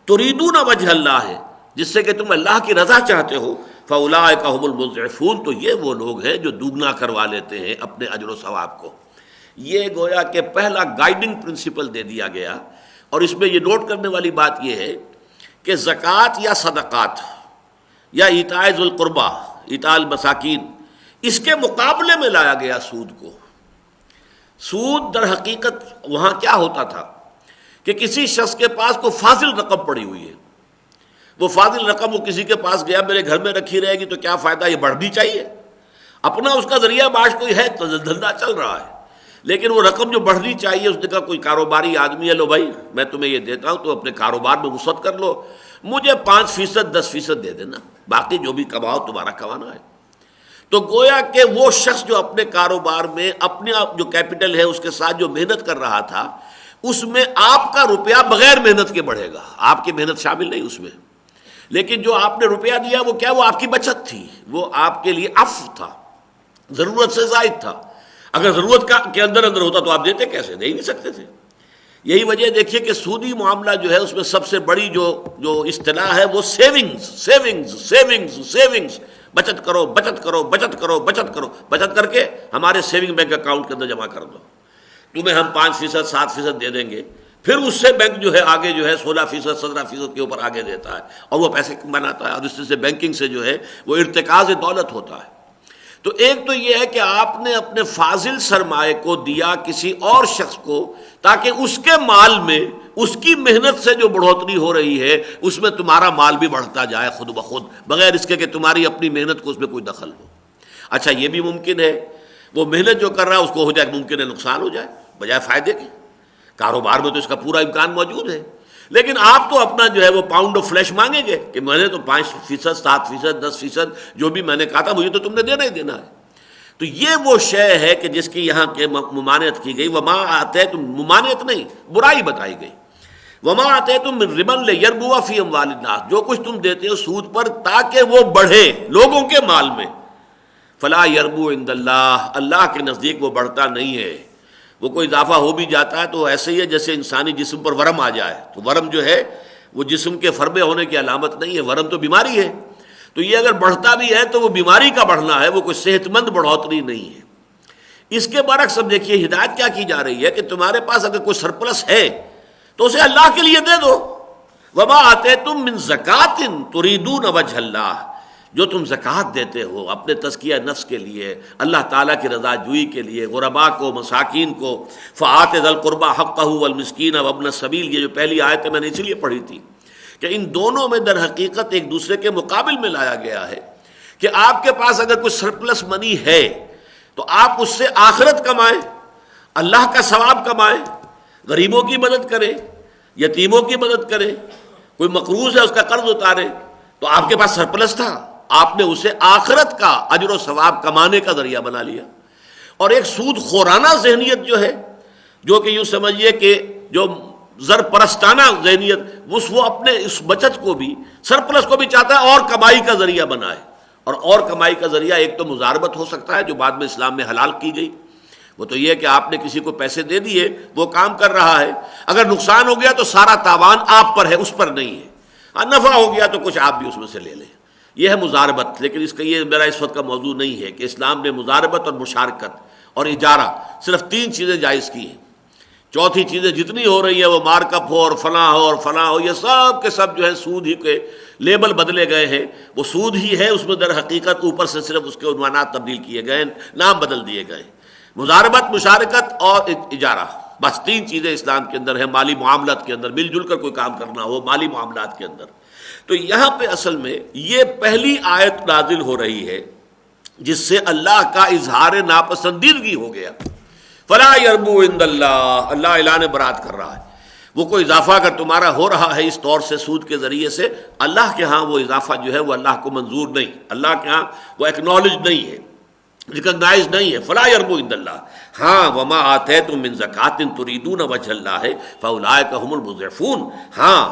تریدون وجہ اللہ ہے، جس سے کہ تم اللہ کی رضا چاہتے ہو. فاولئک هم المضعفون، تو یہ وہ لوگ ہیں جو دوگنا کروا لیتے ہیں اپنے اجر و ثواب کو. یہ گویا کہ پہلا گائیڈنگ پرنسپل دے دیا گیا. اور اس میں یہ نوٹ کرنے والی بات یہ ہے کہ زکوٰۃ یا صدقات یا ایتاء ذی القربیٰ، ایتاء المساکین، اس کے مقابلے میں لایا گیا سود کو. سود در حقیقت وہاں کیا ہوتا تھا کہ کسی شخص کے پاس کوئی فاضل رقم پڑی ہوئی ہے، وہ فاضل رقم وہ کسی کے پاس گیا، میرے گھر میں رکھی رہے گی تو کیا فائدہ، یہ بڑھنی چاہیے، اپنا اس کا ذریعہ معاش کوئی ہے تو دھندا چل رہا ہے، لیکن وہ رقم جو بڑھنی چاہیے، اس نے کہا کوئی کاروباری آدمی ہے، لو بھائی میں تمہیں یہ دیتا ہوں تو اپنے کاروبار میں وسعت کر لو، مجھے 5%، 10% دے دینا، باقی جو بھی کماؤ تمہارا کمانا ہے. تو گویا کہ وہ شخص جو اپنے کاروبار میں اپنے جو کیپٹل ہے اس کے ساتھ جو محنت کر رہا تھا، اس میں آپ کا روپیہ بغیر محنت کے بڑھے گا، آپ کی محنت شامل نہیں اس میں. لیکن جو آپ نے روپیہ دیا وہ کیا، وہ آپ کی بچت تھی، وہ آپ کے لیے عفو تھا، ضرورت سے زائد تھا. اگر ضرورت کے اندر ہوتا تو آپ دیتے کیسے، دے ہی نہیں سکتے تھے. یہی وجہ دیکھیے کہ سودی معاملہ جو ہے اس میں سب سے بڑی جو اصطلاح ہے وہ سیونگز، بچت کرو بچت کرو بچت کرو بچت کرو، بچت کر کے ہمارے سیونگ بینک اکاؤنٹ کے اندر جمع کر دو، تمہیں ہم 5%، 7% دے دیں گے. پھر اس سے بینک جو ہے آگے جو ہے 16%، 17% کے اوپر آگے دیتا ہے اور وہ پیسے بناتا ہے، اور اس سے بینکنگ سے جو ہے وہ ارتکاز دولت ہوتا ہے. تو ایک تو یہ ہے کہ آپ نے اپنے فاضل سرمایہ کو دیا کسی اور شخص کو تاکہ اس کے مال میں اس کی محنت سے جو بڑھوتری ہو رہی ہے اس میں تمہارا مال بھی بڑھتا جائے خود بخود، بغیر اس کے کہ تمہاری اپنی محنت کو اس میں کوئی دخل ہو. اچھا یہ بھی ممکن ہے وہ محنت جو کر رہا ہے اس کو ہو جائے، ممکن ہے نقصان ہو جائے بجائے فائدے کے. کاروبار میں تو اس کا پورا امکان موجود ہے، لیکن آپ تو اپنا جو ہے وہ پاؤنڈ آف فلیش مانگیں گے کہ میں نے تو 5%، 7%، 10% جو بھی میں نے کہا تھا مجھے تو تم نے دینا ہی دینا ہے. تو یہ وہ شے ہے کہ جس کی یہاں کے ممانعت کی گئی. وما آتیتم، ممانعت نہیں برائی بتائی گئی. وما آتیتم من ربا لیربو فی اموال الناس، جو کچھ تم دیتے ہو سود پر تاکہ وہ بڑھے لوگوں کے مال میں. فلا یربو عند اللہ، اللہ کے نزدیک وہ بڑھتا نہیں ہے. وہ کوئی اضافہ ہو بھی جاتا ہے تو ایسے ہی ہے جیسے انسانی جسم پر ورم آ جائے. تو ورم جو ہے وہ جسم کے فربے ہونے کی علامت نہیں ہے، ورم تو بیماری ہے. تو یہ اگر بڑھتا بھی ہے تو وہ بیماری کا بڑھنا ہے، وہ کوئی صحت مند بڑھوتری نہیں ہے. اس کے برعکس اب دیکھیے ہدایت کیا کی جا رہی ہے کہ تمہارے پاس اگر کوئی سرپلس ہے تو اسے اللہ کے لیے دے دو. وما آتیتم من زکوٰۃ تریدون وجہ اللہ، جو تم زکوٰۃ دیتے ہو اپنے تزکیہ نفس کے لیے، اللہ تعالیٰ کی رضا جوئی کے لیے، غرباء کو، مساکین کو. فآت ذی القربیٰ حقہ والمسکین وابن السبیل، یہ جو پہلی آیت ہے میں نے اس لیے پڑھی تھی کہ ان دونوں میں در حقیقت ایک دوسرے کے مقابل میں لایا گیا ہے کہ آپ کے پاس اگر کوئی سرپلس منی ہے تو آپ اس سے آخرت کمائیں، اللہ کا ثواب کمائیں، غریبوں کی مدد کریں، یتیموں کی مدد کریں، کوئی مقروض ہے اس کا قرض اتارے. تو آپ کے پاس سرپلس تھا، آپ نے اسے آخرت کا اجر و ثواب کمانے کا ذریعہ بنا لیا. اور ایک سود خورانہ ذہنیت جو ہے، جو کہ یوں سمجھیے کہ جو زر پرستانہ ذہنیت، وہ اپنے اس بچت کو بھی، سرپلس کو بھی چاہتا ہے اور کمائی کا ذریعہ بنائے. اور کمائی کا ذریعہ ایک تو مزاربت ہو سکتا ہے جو بعد میں اسلام میں حلال کی گئی. وہ تو یہ کہ آپ نے کسی کو پیسے دے دیے، وہ کام کر رہا ہے، اگر نقصان ہو گیا تو سارا تاوان آپ پر ہے، اس پر نہیں ہے. نفع ہو گیا تو کچھ آپ بھی اس میں سے لے لیں. یہ ہے مزاربت. لیکن اس کا یہ میرا اس وقت کا موضوع نہیں ہے کہ اسلام نے مزاربت اور مشارکت اور اجارہ، صرف 3 چیزیں جائز کی ہیں۔ چوتھی چیزیں جتنی ہو رہی ہیں وہ مارکپ ہو اور فلاں ہو اور فلاں ہو، یہ سب کے سب جو ہے سود ہی کے لیبل بدلے گئے ہیں، وہ سود ہی ہے، اس میں در حقیقت اوپر سے صرف اس کے عنوانات تبدیل کیے گئے، نام بدل دیے گئے۔ مضاربت، مشارکت اور اجارہ، بس 3 چیزیں اسلام کے اندر ہیں، مالی معاملات کے اندر، مل جل کر کوئی کام کرنا ہو مالی معاملات کے اندر۔ تو یہاں پہ اصل میں یہ پہلی آیت نازل ہو رہی ہے جس سے اللہ کا اظہار ناپسندیدگی ہو گیا۔ فلا یربو عند اللہ، اللہ اعلان برات کر رہا ہے، وہ کوئی اضافہ اگر تمہارا ہو رہا ہے اس طور سے سود کے ذریعے سے، اللہ کے ہاں وہ اضافہ جو ہے وہ اللہ کو منظور نہیں، اللہ کے ہاں وہ ایکنالج نہیں ہے، ریکگنائز نہیں ہے۔ فلا یربو عند اللہ، ہاں وما آتیتم من زکات تریدون وجہ اللہ فاولئک هم المضعفون، ہاں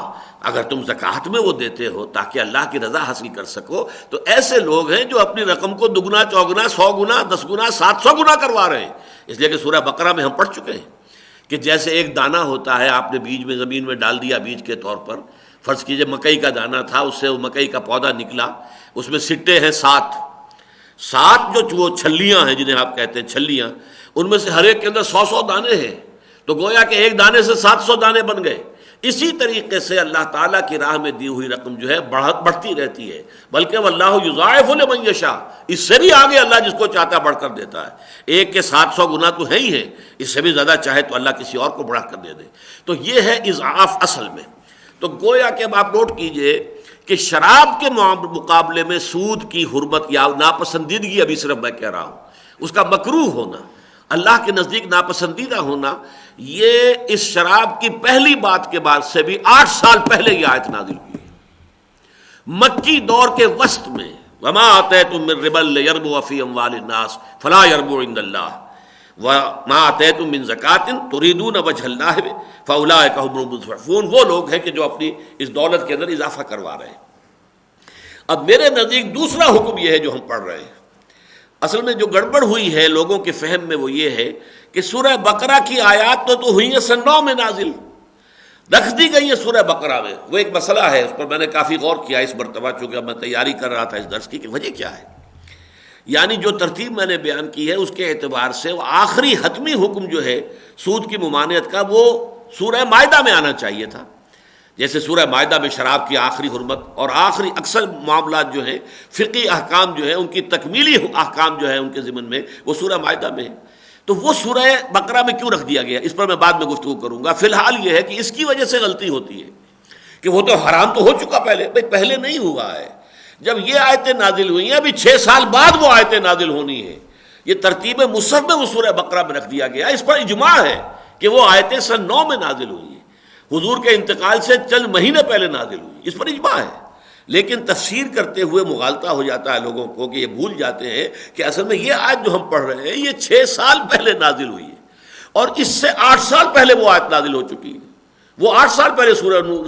اگر تم زکوٰۃ میں وہ دیتے ہو تاکہ اللہ کی رضا حاصل کر سکو، تو ایسے لوگ ہیں جو اپنی رقم کو دگنا چوگنا 100 گنا 10 گنا 700 گنا کروا رہے ہیں۔ اس لیے کہ سورہ بقرہ میں ہم پڑھ چکے ہیں کہ جیسے ایک دانہ ہوتا ہے، آپ نے بیج میں زمین میں ڈال دیا بیج کے طور پر، فرض کیجئے مکئی کا دانہ تھا، اس سے وہ مکئی کا پودا نکلا، اس میں سٹے ہیں 7 جو وہ چھلیاں ہیں جنہیں آپ کہتے ہیں چھلیاں، ان میں سے ہر ایک کے اندر 100 دانے ہیں، تو گویا کہ ایک دانے سے 700 دانے بن گئے۔ اسی طریقے سے اللہ تعالیٰ کی راہ میں دی ہوئی رقم جو ہے بڑھتی رہتی ہے، بلکہ واللہ یضاعف لمن یشاء، اس سے بھی آگے اللہ جس کو چاہتا بڑھ کر دیتا ہے۔ ایک کے 700 گنا تو ہے ہی ہے، اس سے بھی زیادہ چاہے تو اللہ کسی اور کو بڑھا کر دے دے۔ تو یہ ہے اضعاف اصل میں۔ تو گویا کہ اب آپ نوٹ کیجئے کہ شراب کے مقابلے میں سود کی حرمت یا ناپسندیدگی، ابھی صرف میں کہہ رہا ہوں، اس کا مکروہ ہونا، اللہ کے نزدیک ناپسندیدہ ہونا، یہ اس شراب کی پہلی بات کے بعد سے بھی 8 سال پہلے یہ آیت نازل ہوئی ہے، مکی دور کے وسط میں۔ وما آتیتم من ربا لیربو فی اموال الناس فلا یربو عند اللہ وما آتیتم من زکات تریدون وجہ اللہ فاولئک هم المضعفون، وہ لوگ ہیں کہ جو اپنی اس دولت کے اندر اضافہ کروا رہے ہیں۔ اب میرے نزدیک دوسرا حکم یہ ہے جو ہم پڑھ رہے ہیں، اصل میں جو گڑبڑ ہوئی ہے لوگوں کے فہم میں وہ یہ ہے کہ سورہ بقرہ کی آیات تو ہوئی ہیں سن 9 میں نازل، رکھ دی گئی ہے سورہ بقرہ میں۔ وہ ایک مسئلہ ہے، اس پر میں نے کافی غور کیا اس مرتبہ، چونکہ اب میں تیاری کر رہا تھا اس درس کی کہ وجہ کیا ہے۔ یعنی جو ترتیب میں نے بیان کی ہے اس کے اعتبار سے وہ آخری حتمی حکم جو ہے سود کی ممانعت کا، وہ سورہ مائدہ میں آنا چاہیے تھا۔ جیسے سورہ مائدہ میں شراب کی آخری حرمت اور آخری اکثر معاملات جو ہیں فقہی احکام جو ہیں ان کی تکمیلی احکام جو ہیں ان کے ضمن میں وہ سورہ مائدہ میں ہے، تو وہ سورہ بقرہ میں کیوں رکھ دیا گیا، اس پر میں بعد میں گفتگو کروں گا۔ فی الحال یہ ہے کہ اس کی وجہ سے غلطی ہوتی ہے کہ وہ تو حرام تو ہو چکا پہلے نہیں ہوا ہے، جب یہ آیتیں نازل ہوئی ہیں ابھی 6 سال بعد وہ آیتیں نازل ہونی ہیں، یہ ترتیب مصحف میں وہ سورہ بقرہ میں رکھ دیا گیا۔ اس پر اجماع ہے کہ وہ آیتیں سن 9 میں نازل ہوئی ہیں، حضور کے انتقال سے چند مہینے پہلے نازل ہوئی، اس پر اجماع ہے۔ لیکن تفسیر کرتے ہوئے مغالطہ ہو جاتا ہے لوگوں کو کہ یہ بھول جاتے ہیں کہ اصل میں یہ آیت جو ہم پڑھ رہے ہیں یہ 6 سال پہلے نازل ہوئی ہے، اور اس سے 8 سال پہلے وہ آیت نازل ہو چکی ہے۔ وہ 8 سال پہلے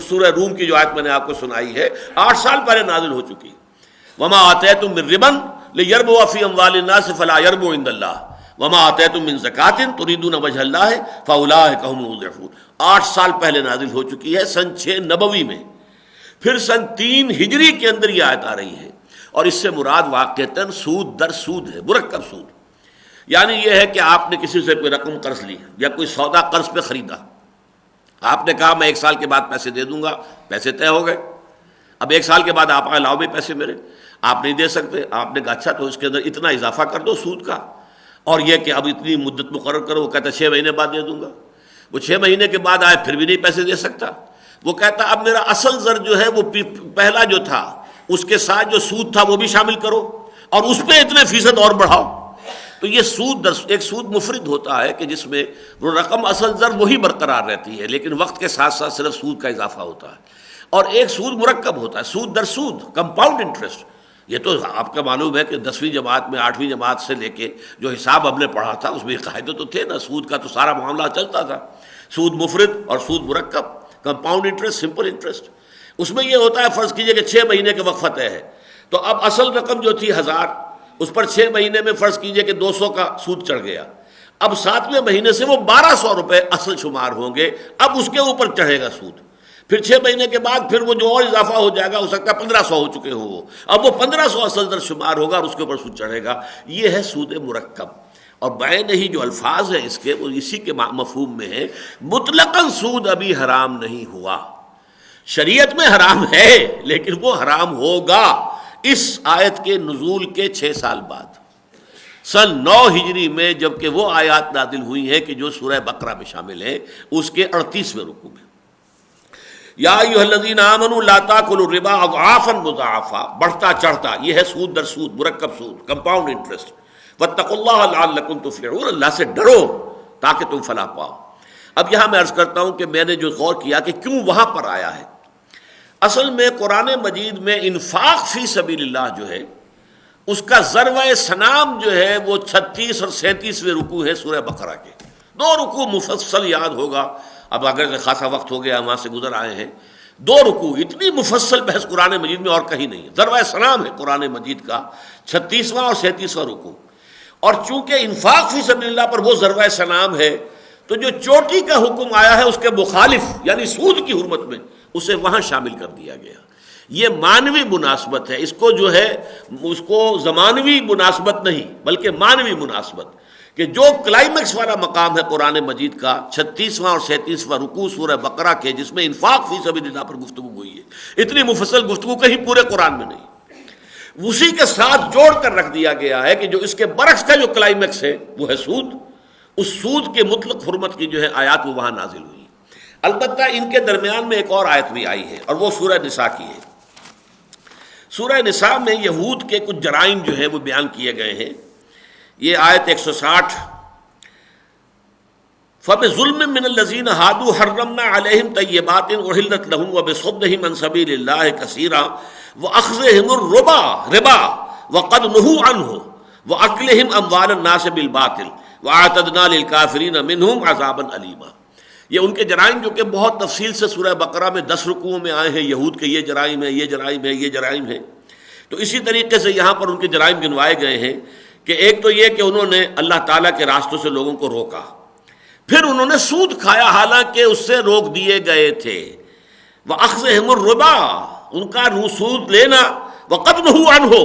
سورہ روم کی جو آیت میں نے آپ کو سنائی ہے 8 سال پہلے نازل ہو چکی ہے۔ وما آتیتم من ربا لیربو فی اموال الناس فلا یربو عند اللہ وما آتیتم من زکات تریدون وجہ اللہ فاولئک هم المضعفون، 8 سال پہلے نازل ہو چکی ہے، سن 6 نبوی میں۔ پھر سن 3 ہجری کے اندر یہ آیت آ رہی ہے، اور اس سے مراد واقعتاً سود در سود ہے، مرکب سود۔ یعنی یہ ہے کہ آپ نے کسی سے کوئی رقم قرض لی یا کوئی سودا قرض پہ خریدا، آپ نے کہا میں 1 سال کے بعد پیسے دے دوں گا، پیسے طے ہو گئے، اب 1 سال کے بعد آپ آئے لاؤ بھی پیسے میرے، آپ نہیں دے سکتے، آپ نے کہا اچھا تو اس کے اندر اتنا اضافہ کر دو سود کا، اور یہ کہ اب اتنی مدت مقرر کرو۔ وہ کہتا 6 مہینے بعد دے دوں گا، وہ 6 مہینے کے بعد آئے پھر بھی نہیں پیسے دے سکتا، وہ کہتا اب میرا اصل زر جو ہے وہ پہلا جو تھا اس کے ساتھ جو سود تھا وہ بھی شامل کرو اور اس پہ اتنے فیصد اور بڑھاؤ۔ تو یہ سود ایک سود مفرد ہوتا ہے کہ جس میں وہ رقم اصل زر وہی برقرار رہتی ہے لیکن وقت کے ساتھ ساتھ صرف سود کا اضافہ ہوتا ہے، اور ایک سود مرکب ہوتا ہے، سود در سود، کمپاؤنڈ انٹرسٹ۔ یہ تو آپ کا معلوم ہے کہ 10ویں جماعت میں 8ویں جماعت سے لے کے جو حساب ہم نے پڑھا تھا اس میں قاعدے تو تھے نا، سود کا تو سارا معاملہ چلتا تھا، سود مفرد اور سود مرکب، کمپاؤنڈ انٹرسٹ، سمپل انٹرسٹ۔ اس میں یہ ہوتا ہے فرض کیجئے کہ 6 مہینے کے وقفہ طے ہے، تو اب اصل رقم جو تھی 1000، اس پر 6 مہینے میں فرض کیجئے کہ 200 کا سود چڑھ گیا، اب 7ویں مہینے سے وہ 1200 روپے اصل شمار ہوں گے، اب اس کے اوپر چڑھے گا سود، پھر 6 مہینے کے بعد پھر وہ جو اور اضافہ ہو جائے گا، ہو سکتا ہے 1500 ہو چکے ہو وہ، اب وہ 1500 اصل در شمار ہوگا اور اس کے اوپر سود چڑھے گا۔ یہ ہے سود مرکب، اور بین ہی جو الفاظ ہیں اس کے وہ اسی کے مفہوم میں ہے. مطلقاً سود ابھی حرام نہیں ہوا، شریعت میں حرام ہے لیکن وہ حرام ہوگا اس آیت کے نزول کے 6 سال بعد، سن 9 ہجری میں، جبکہ وہ آیات نازل ہوئی ہیں کہ جو سورہ بقرہ میں شامل ہیں، اس کے 38ویں رکوع میں. یا ایھا الذین آمنوا لا تاکلوا الربا اضعافا مضاعفا، بڑھتا چڑھتا، یہ ہے سود در سود، مرکب سود، کمپاؤنڈ انٹرسٹ. واتقوا اللہ لعلکم تفلحون، اللہ سے ڈرو تاکہ تم فلاح پاؤ. اب یہاں میں عرض کرتا ہوں کہ میں نے جو غور کیا کہ کیوں وہاں پر آیا ہے، اصل میں قرآن مجید میں انفاق فی سبیل اللہ جو ہے اس کا ضربۂ سنام جو ہے وہ 36 اور 37ویں رکوع ہے سورہ بقرہ کے. 2 رکوع مفصل یاد ہوگا، اب اگر خاصا وقت ہو گیا وہاں سے گزر آئے ہیں. 2 رکوع، اتنی مفصل بحث قرآن مجید میں اور کہیں نہیں. ضربۂ سنام ہے قرآن مجید کا 36واں اور 37واں رکوع. اور چونکہ انفاق فی سبیل اللہ پر وہ ضربۂ سنام ہے تو جو چوٹی کا حکم آیا ہے اس کے مخالف یعنی سود کی حرمت میں اسے وہاں شامل کر دیا گیا. یہ مانوی مناسبت ہے، اس کو جو ہے اس کو زمانوی مناسبت نہیں بلکہ مانوی مناسبت، کہ جو کلائمیکس والا مقام ہے قرآن مجید کا 36واں اور 37واں رکوع سورہ بقرہ کے، جس میں انفاق فی سبیل اللہ پر گفتگو ہوئی ہے، اتنی مفصل گفتگو کہیں پورے قرآن میں نہیں. اسی کے ساتھ جوڑ کر رکھ دیا گیا ہے کہ جو اس کے برعکس کا جو کلائمیکس ہے وہ ہے سود. اس سود کے مطلق حرمت کی جو ہے آیات وہ وہاں نازل ہوئی. البتہ ان کے درمیان میں ایک اور آیت بھی آئی ہے اور وہ سورہ نساء کی ہے. سورہ نساء میں یہود کے کچھ جرائم جو ہیں وہ بیان کیے گئے ہیں. یہ آیت 160، فَبِظُلْمٍ مِّنَ الَّذِينَ هَادُوا حَرَّمْنَا عَلَيْهِمْ طَيِّبَاتٍ أُحِلَّتْ لَهُمْ وَبِصَدِّهِمْ عَنْ سَبِيلِ اللَّهِ كَثِيرًا وَأَخْذِهِمُ الرِّبَا وَقَدْ نُهُوا عَنْهُ وَأَكْلِهِمْ أَمْوَالَ النَّاسِ بِالْبَاطِلِ وَأَعْتَدْنَا لِلْكَافِرِينَ مِنْهُمْ عَذَابًا أَلِيمًا. یہ ان کے جرائم جو کہ بہت تفصیل سے سورہ بقرہ میں 10 رکوعوں میں آئے ہیں، یہود کے یہ جرائم ہیں، یہ جرائم ہیں، یہ جرائم ہیں. تو اسی طریقے سے یہاں پر ان کے جرائم گنوائے گئے ہیں کہ ایک تو یہ کہ انہوں نے اللہ تعالیٰ کے راستوں سے لوگوں کو روکا، پھر انہوں نے سود کھایا حالانکہ اس سے روک دیے گئے تھے. وَأَخْذِهِمُ الرِّبَا، ان کا سود لینا، وَقَدْ نُهُوا عَنْهُ،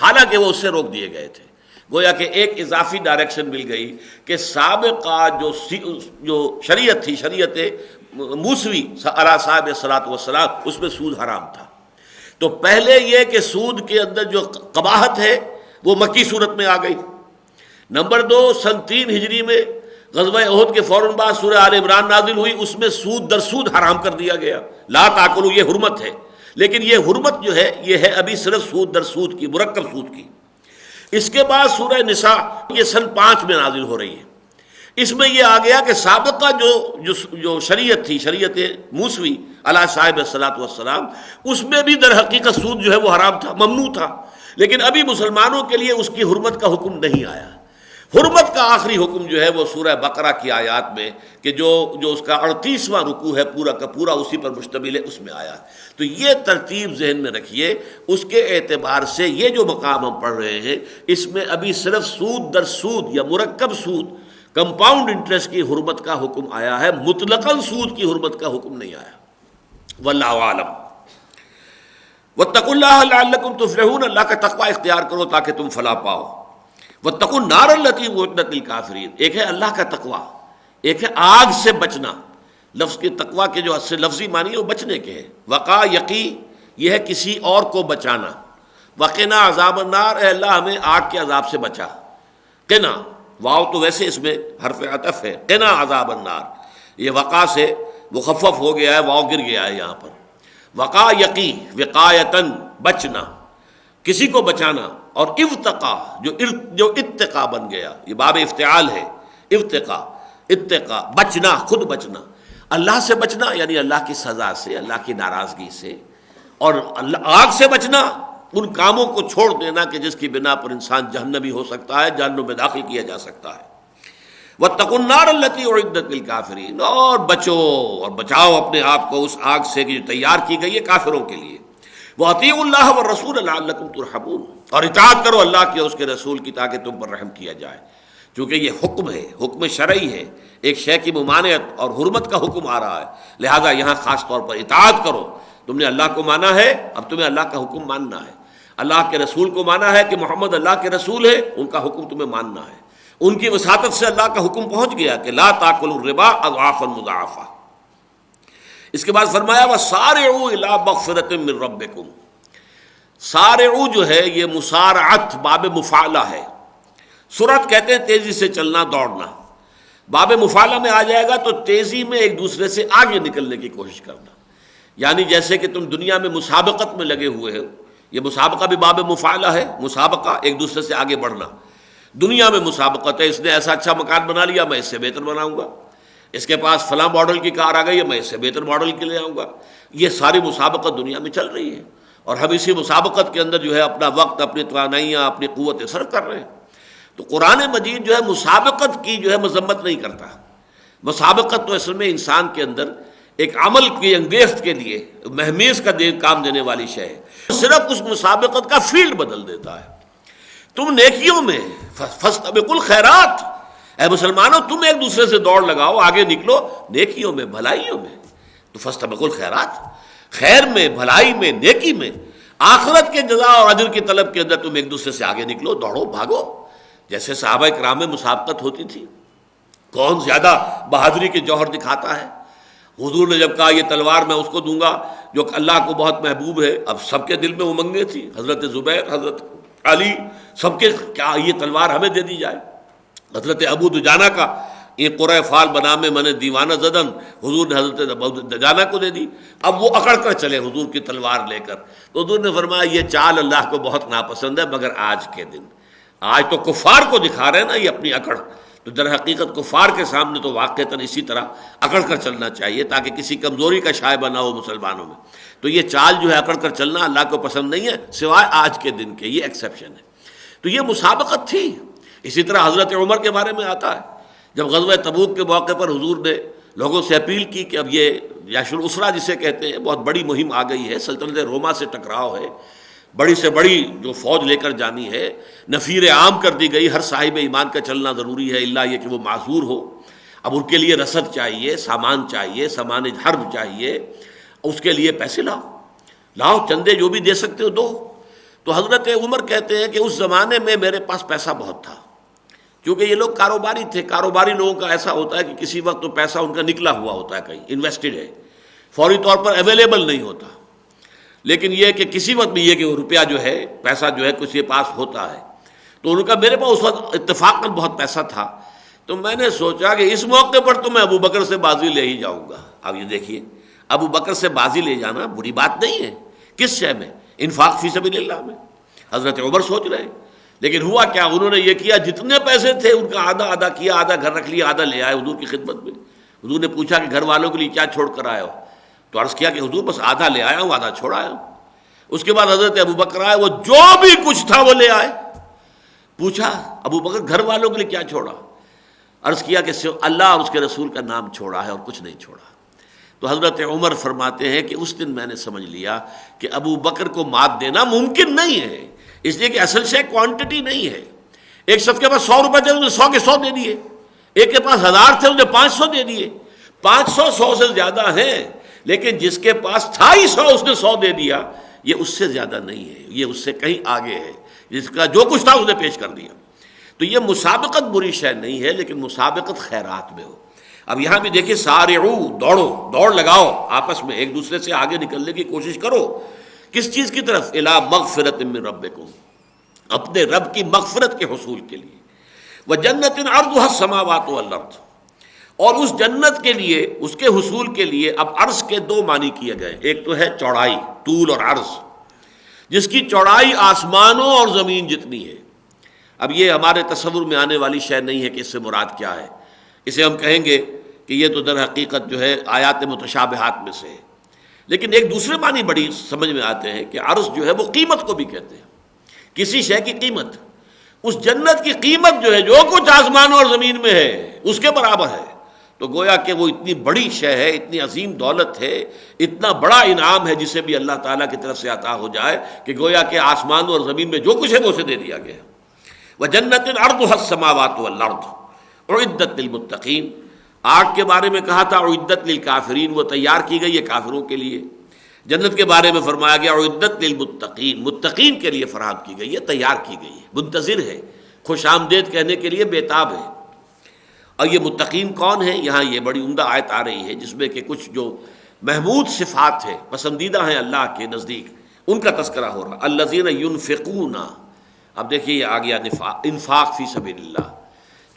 حالانکہ وہ اس سے روک دیے گئے تھے. گویا کہ ایک اضافی ڈائریکشن مل گئی کہ سابقہ جو شریعت تھی، شریعت موسوی علی صاحب الصلاۃ والسلام، اس میں سود حرام تھا. تو پہلے یہ کہ سود کے اندر جو قباحت ہے وہ مکی صورت میں آ گئی. نمبر 2، سن 3 ہجری میں غزوہ احد کے فوراً بعد سورہ آل عمران نازل ہوئی، اس میں سود در سود حرام کر دیا گیا. لا تاکلوا، یہ حرمت ہے، لیکن یہ حرمت جو ہے یہ ہے ابھی صرف سود در سود کی، مرکب سود کی. اس کے بعد سورہ نساء یہ سن 5 میں نازل ہو رہی ہے. اس میں یہ آ گیا کہ سابقہ جو شریعت تھی، شریعت موسوی علی صاحب الصلاۃ والسلام، اس میں بھی در حقیقت سود جو ہے وہ حرام تھا، ممنوع تھا. لیکن ابھی مسلمانوں کے لیے اس کی حرمت کا حکم نہیں آیا. حرمت کا آخری حکم جو ہے وہ سورہ بقرہ کی آیات میں کہ جو اس کا 38واں رکوع ہے پورا کا پورا اسی پر مشتمل ہے، اس میں آیا. تو یہ ترتیب ذہن میں رکھیے. اس کے اعتبار سے یہ جو مقام ہم پڑھ رہے ہیں اس میں ابھی صرف سود در سود یا مرکب سود، کمپاؤنڈ انٹرسٹ کی حرمت کا حکم آیا ہے، مطلقاً سود کی حرمت کا حکم نہیں آیا. واللہ اعلم. واتقوا اللہ لعلکم تفلحون، اللہ کا تقوی اختیار کرو تاکہ تم فلاح پاؤ. واتقوا النار التی اعدت للکافرین، ایک ہے اللہ کا تقوی، ایک ہے آگ سے بچنا. لفظ کے تقوی کے جو اصل لفظی معنی ہے وہ بچنے کے ہے. وقا، یقی، یہ ہے کسی اور کو بچانا. وقنا عذاب النار، اے اللہ ہمیں آگ کے عذاب سے بچا. قنا، واو تو ویسے اس میں حرف عطف ہے، قنا عذاب النار، یہ وقا سے مخفف ہو گیا ہے، واو گر گیا ہے یہاں پر. وقا یقی، وقایتن، بچنا، کسی کو بچانا. اور ارتقا، جو اتقا بن گیا، یہ باب افتعال ہے. اتقا، بچنا، خود بچنا. اللہ سے بچنا یعنی اللہ کی سزا سے، اللہ کی ناراضگی سے. اور آگ سے بچنا، ان کاموں کو چھوڑ دینا کہ جس کی بنا پر انسان جہنمی ہو سکتا ہے، جہنم میں داخل کیا جا سکتا ہے. واتقوا النار التی اعدت للکافرین، اور بچو اور بچاؤ اپنے آپ کو اس آگ سے جو تیار کی گئی ہے کافروں کے لیے. وَأَطِيعُوا اللَّهَ وَالرَّسُولَ لَعَلَّكُمْ تُرْحَمُونَ، اور اطاعت کرو اللہ کی اور اس کے رسول کی تاکہ تم پر رحم کیا جائے. چونکہ یہ حکم ہے، حکم شرعی ہے، ایک شے کی ممانعت اور حرمت کا حکم آ رہا ہے، لہذا یہاں خاص طور پر اطاعت کرو. تم نے اللہ کو مانا ہے، اب تمہیں اللہ کا حکم ماننا ہے. اللہ کے رسول کو مانا ہے کہ محمد اللہ کے رسول ہے، ان کا حکم تمہیں ماننا ہے. ان کی وساطت سے اللہ کا حکم پہنچ گیا کہ لا تاکلوا الربا اضعافا مضاعفا۔ اس کے بعد فرمایا وسارعوا الی مغفرۃ من ربکم۔ سارعوا جو ہے یہ مسارعت باب مفعلہ ہے۔ سرعت کہتے ہیں تیزی سے چلنا، دوڑنا، باب مفعلہ میں آ جائے گا تو تیزی میں ایک دوسرے سے آگے نکلنے کی کوشش کرنا، یعنی جیسے کہ تم دنیا میں مسابقت میں لگے ہوئے ہو، یہ مسابقہ بھی باب مفعلہ ہے، مسابقہ ایک دوسرے سے آگے بڑھنا۔ دنیا میں مسابقت ہے، اس نے ایسا اچھا مکان بنا لیا میں اس سے بہتر بناؤں گا، اس کے پاس فلاں ماڈل کی کار آ گئی ہے میں اس سے بہتر ماڈل کی لے آؤں گا۔ یہ ساری مسابقت دنیا میں چل رہی ہے، اور ہم اسی مسابقت کے اندر جو ہے اپنا وقت، اپنی توانائیاں، اپنی قوت صرف کر رہے ہیں۔ تو قرآن مجید جو ہے مسابقت کی جو ہے مذمت نہیں کرتا۔ مسابقت تو اصل میں انسان کے اندر ایک عمل کی انگیخت کے لیے مہمیز کا کام دینے والی شے ہے، صرف اس مسابقت کا فیلڈ بدل دیتا ہے۔ تم نیکیوں میں فاستبقوا الخیرات، اے مسلمانوں تم ایک دوسرے سے دوڑ لگاؤ، آگے نکلو نیکیوں میں، بھلائیوں میں۔ تو فاستبقوا الخیرات، خیر میں، بھلائی میں، نیکی میں، آخرت کے جزا اور اجر کی طلب کے اندر تم ایک دوسرے سے آگے نکلو، دوڑو، بھاگو۔ جیسے صحابہ کرام میں مسابقت ہوتی تھی، کون زیادہ بہادری کے جوہر دکھاتا ہے۔ حضور نے جب کہا یہ تلوار میں اس کو دوں گا جو اللہ کو بہت محبوب ہے، اب سب کے دل میں امنگیں تھی، حضرت زبیر، حضرت علی، سب کے کیا یہ تلوار ہمیں دے دی جائے۔ حضرت ابو دجانہ کا یہ قرۂ فال بنا میں نے دیوانہ زدن، حضور نے حضرت ابو دجانہ کو دے دی۔ اب وہ اکڑ کر چلے حضور کی تلوار لے کر، تو حضور نے فرمایا یہ چال اللہ کو بہت ناپسند ہے، مگر آج کے دن، آج تو کفار کو دکھا رہے ہیں نا یہ اپنی اکڑ، تو در حقیقت کفار کے سامنے تو واقعتاً اسی طرح اکڑ کر چلنا چاہیے تاکہ کسی کمزوری کا شائبہ نہ ہو مسلمانوں میں۔ تو یہ چال جو ہے اکڑ کر چلنا اللہ کو پسند نہیں ہے، سوائے آج کے دن کے، یہ ایکسیپشن ہے۔ تو یہ مسابقت تھی۔ اسی طرح حضرت عمر کے بارے میں آتا ہے، جب غزوہ تبوک کے موقع پر حضور نے لوگوں سے اپیل کی کہ اب یہ جیش الاسرا جسے کہتے ہیں بہت بڑی مہم آ گئی ہے، سلطنت روما سے ٹکراؤ ہے، بڑی سے بڑی جو فوج لے کر جانی ہے، نفیر عام کر دی گئی، ہر صاحب ایمان کا چلنا ضروری ہے الا یہ کہ وہ معذور ہو۔ اب ان کے لیے رسد چاہیے، سامان چاہیے، سامان حرب چاہیے، اس کے لیے پیسے لاؤ، چندے جو بھی دے سکتے ہو دو۔ تو حضرت عمر کہتے ہیں کہ اس زمانے میں میرے پاس پیسہ بہت تھا، کیونکہ یہ لوگ کاروباری تھے۔ کاروباری لوگوں کا ایسا ہوتا ہے کہ کسی وقت تو پیسہ ان کا نکلا ہوا ہوتا ہے، کہیں انویسٹڈ ہے، فوری طور پر اویلیبل نہیں ہوتا، لیکن یہ کہ کسی وقت بھی یہ کہ روپیہ جو ہے، پیسہ جو ہے کسی کے پاس ہوتا ہے۔ تو ان کا میرے پاس اس وقت اتفاقاً بہت پیسہ تھا، تو میں نے سوچا کہ اس موقع پر تو میں ابو بکر سے بازی لے ہی جاؤں گا۔ اب یہ دیکھیے، ابو بکر سے بازی لے جانا بری بات نہیں ہے، کس شے میں؟ انفاق فی سبیل اللہ میں۔ حضرت عمر سوچ رہے ہیں، لیکن ہوا کیا، انہوں نے یہ کیا جتنے پیسے تھے ان کا آدھا آدھا کیا، آدھا گھر رکھ لیا، آدھا لے آئے حضور کی خدمت میں۔ حضور نے پوچھا کہ گھر والوں کے لیے کیا چھوڑ کر آئے ہو؟ تو عرض کیا کہ حضور بس آدھا لے آیا ہوں، آدھا چھوڑ آیا ہوں۔ اس کے بعد حضرت ابو بکر آئے، وہ جو بھی کچھ تھا وہ لے آئے۔ پوچھا ابو بکر گھر والوں کے لیے کیا چھوڑا؟ عرض کیا کہ صرف اللہ اور اس کے رسول کا نام چھوڑا ہے اور کچھ نہیں چھوڑا۔ تو حضرت عمر فرماتے ہیں کہ اس دن میں نے سمجھ لیا کہ ابو بکر کو مات دینا ممکن نہیں ہے، اس لیے کہ اصل شے کوانٹٹی نہیں ہے۔ ایک شخص کے پاس 100 روپے تھے، اس نے 100 کے 100 دے دیے، ایک کے پاس 1000 تھے، اس نے 500 دے دیے۔ 500 100 سے زیادہ ہیں، لیکن جس کے پاس تھا ہی 100 اس نے 100 دے دیا، یہ اس سے زیادہ نہیں ہے، یہ اس سے کہیں آگے ہے، جس کا جو کچھ تھا اس نے پیش کر دیا۔ تو یہ مسابقت بری شے نہیں ہے، لیکن مسابقت خیرات میں ہو۔ اب یہاں بھی دیکھیں سارعو، دوڑو، دوڑ لگاؤ، آپس میں ایک دوسرے سے آگے نکلنے کی کوشش کرو۔ کس چیز کی طرف؟ الی مغفرۃ من ربکم، اپنے رب کی مغفرت کے حصول کے لیے۔ وجنۃ عرضھا السماوات والارض، اور اس جنت کے لیے، اس کے حصول کے لیے اب عرض کے 2 معنی کیے گئے۔ ایک تو ہے چوڑائی، طول اور عرض، جس کی چوڑائی آسمانوں اور زمین جتنی ہے۔ اب یہ ہمارے تصور میں آنے والی شے نہیں ہے کہ اس سے مراد کیا ہے، اسے ہم کہیں گے کہ یہ تو در حقیقت جو ہے آیات متشابہات میں سے ہے، لیکن ایک دوسرے معنی بڑی سمجھ میں آتے ہیں کہ عرض جو ہے وہ قیمت کو بھی کہتے ہیں، کسی شے کی قیمت۔ اس جنت کی قیمت جو ہے، جو کچھ آسمانوں اور زمین میں ہے اس کے برابر ہے۔ تو گویا کہ وہ اتنی بڑی شے ہے، اتنی عظیم دولت ہے، اتنا بڑا انعام ہے جسے بھی اللہ تعالیٰ کی طرف سے عطا ہو جائے کہ گویا کہ آسمانوں اور زمین میں جو کچھ ہے وہ اسے دے دیا گیا۔ وجنۃ عرضھا السماوات والارض اعدت للمتقین، آگ کے بارے میں کہا تھا اعدت للکافرین، وہ تیار کی گئی ہے کافروں کے لیے۔ جنت کے بارے میں فرمایا گیا اعدت للمتقین، متقین کے لیے فراہم کی گئی ہے، تیار کی گئی ہے، منتظر ہے، خوش آمدید کہنے کے لیے بےتاب ہے۔ اور یہ متقین کون ہیں؟ یہاں یہ بڑی عمدہ آیت آ رہی ہے جس میں کہ کچھ جو محمود صفات ہیں، پسندیدہ ہیں اللہ کے نزدیک، ان کا تذکرہ ہو رہا۔ الذین ینفقون، اب دیکھیے یہ آ گیا انفاق فی سبیل اللہ،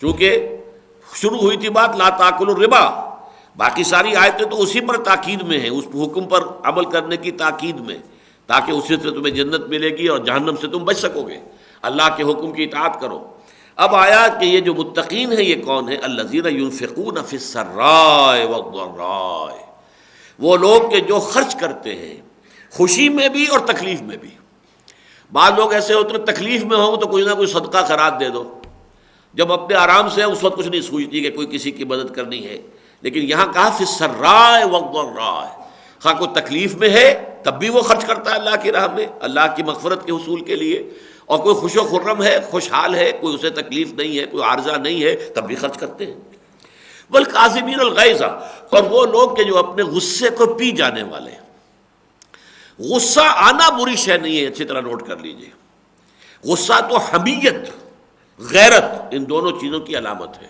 چونکہ شروع ہوئی تھی بات لا تاکلوا الربا، باقی ساری آیتیں تو اسی پر تاکید میں ہیں، اس حکم پر عمل کرنے کی تاکید میں، تاکہ اسی سے تمہیں جنت ملے گی اور جہنم سے تم بچ سکو گے، اللہ کے حکم کی اطاعت کرو۔ اب آیا کہ یہ جو متقین ہیں یہ کون ہیں؟ الذین ینفقون فی السراء والضراء، وہ لوگ کہ جو خرچ کرتے ہیں خوشی میں بھی اور تکلیف میں بھی۔ بعض لوگ ایسے ہوتے ہیں تکلیف میں ہوں تو کوئی نہ کوئی صدقہ خیرات دے دو، جب اپنے آرام سے اس وقت کچھ نہیں سوچتی کہ کوئی کسی کی مدد کرنی ہے، لیکن یہاں کہا فی السراء والضراء، خواہ کوئی تکلیف میں ہے تب بھی وہ خرچ کرتا ہے اللہ کی راہ میں، اللہ کی مغفرت کے حصول کے لیے، اور کوئی خوش و خرم ہے، خوشحال ہے، کوئی اسے تکلیف نہیں ہے، کوئی عارضہ نہیں ہے، تب بھی خرچ کرتے ہیں۔ والکاظمین الغیظ، اور وہ لوگ کہ جو اپنے غصے کو پی جانے والے ہیں۔ غصہ آنا بری شے نہیں ہے، اچھی طرح نوٹ کر لیجئے، غصہ تو حمیت، غیرت، ان دونوں چیزوں کی علامت ہے۔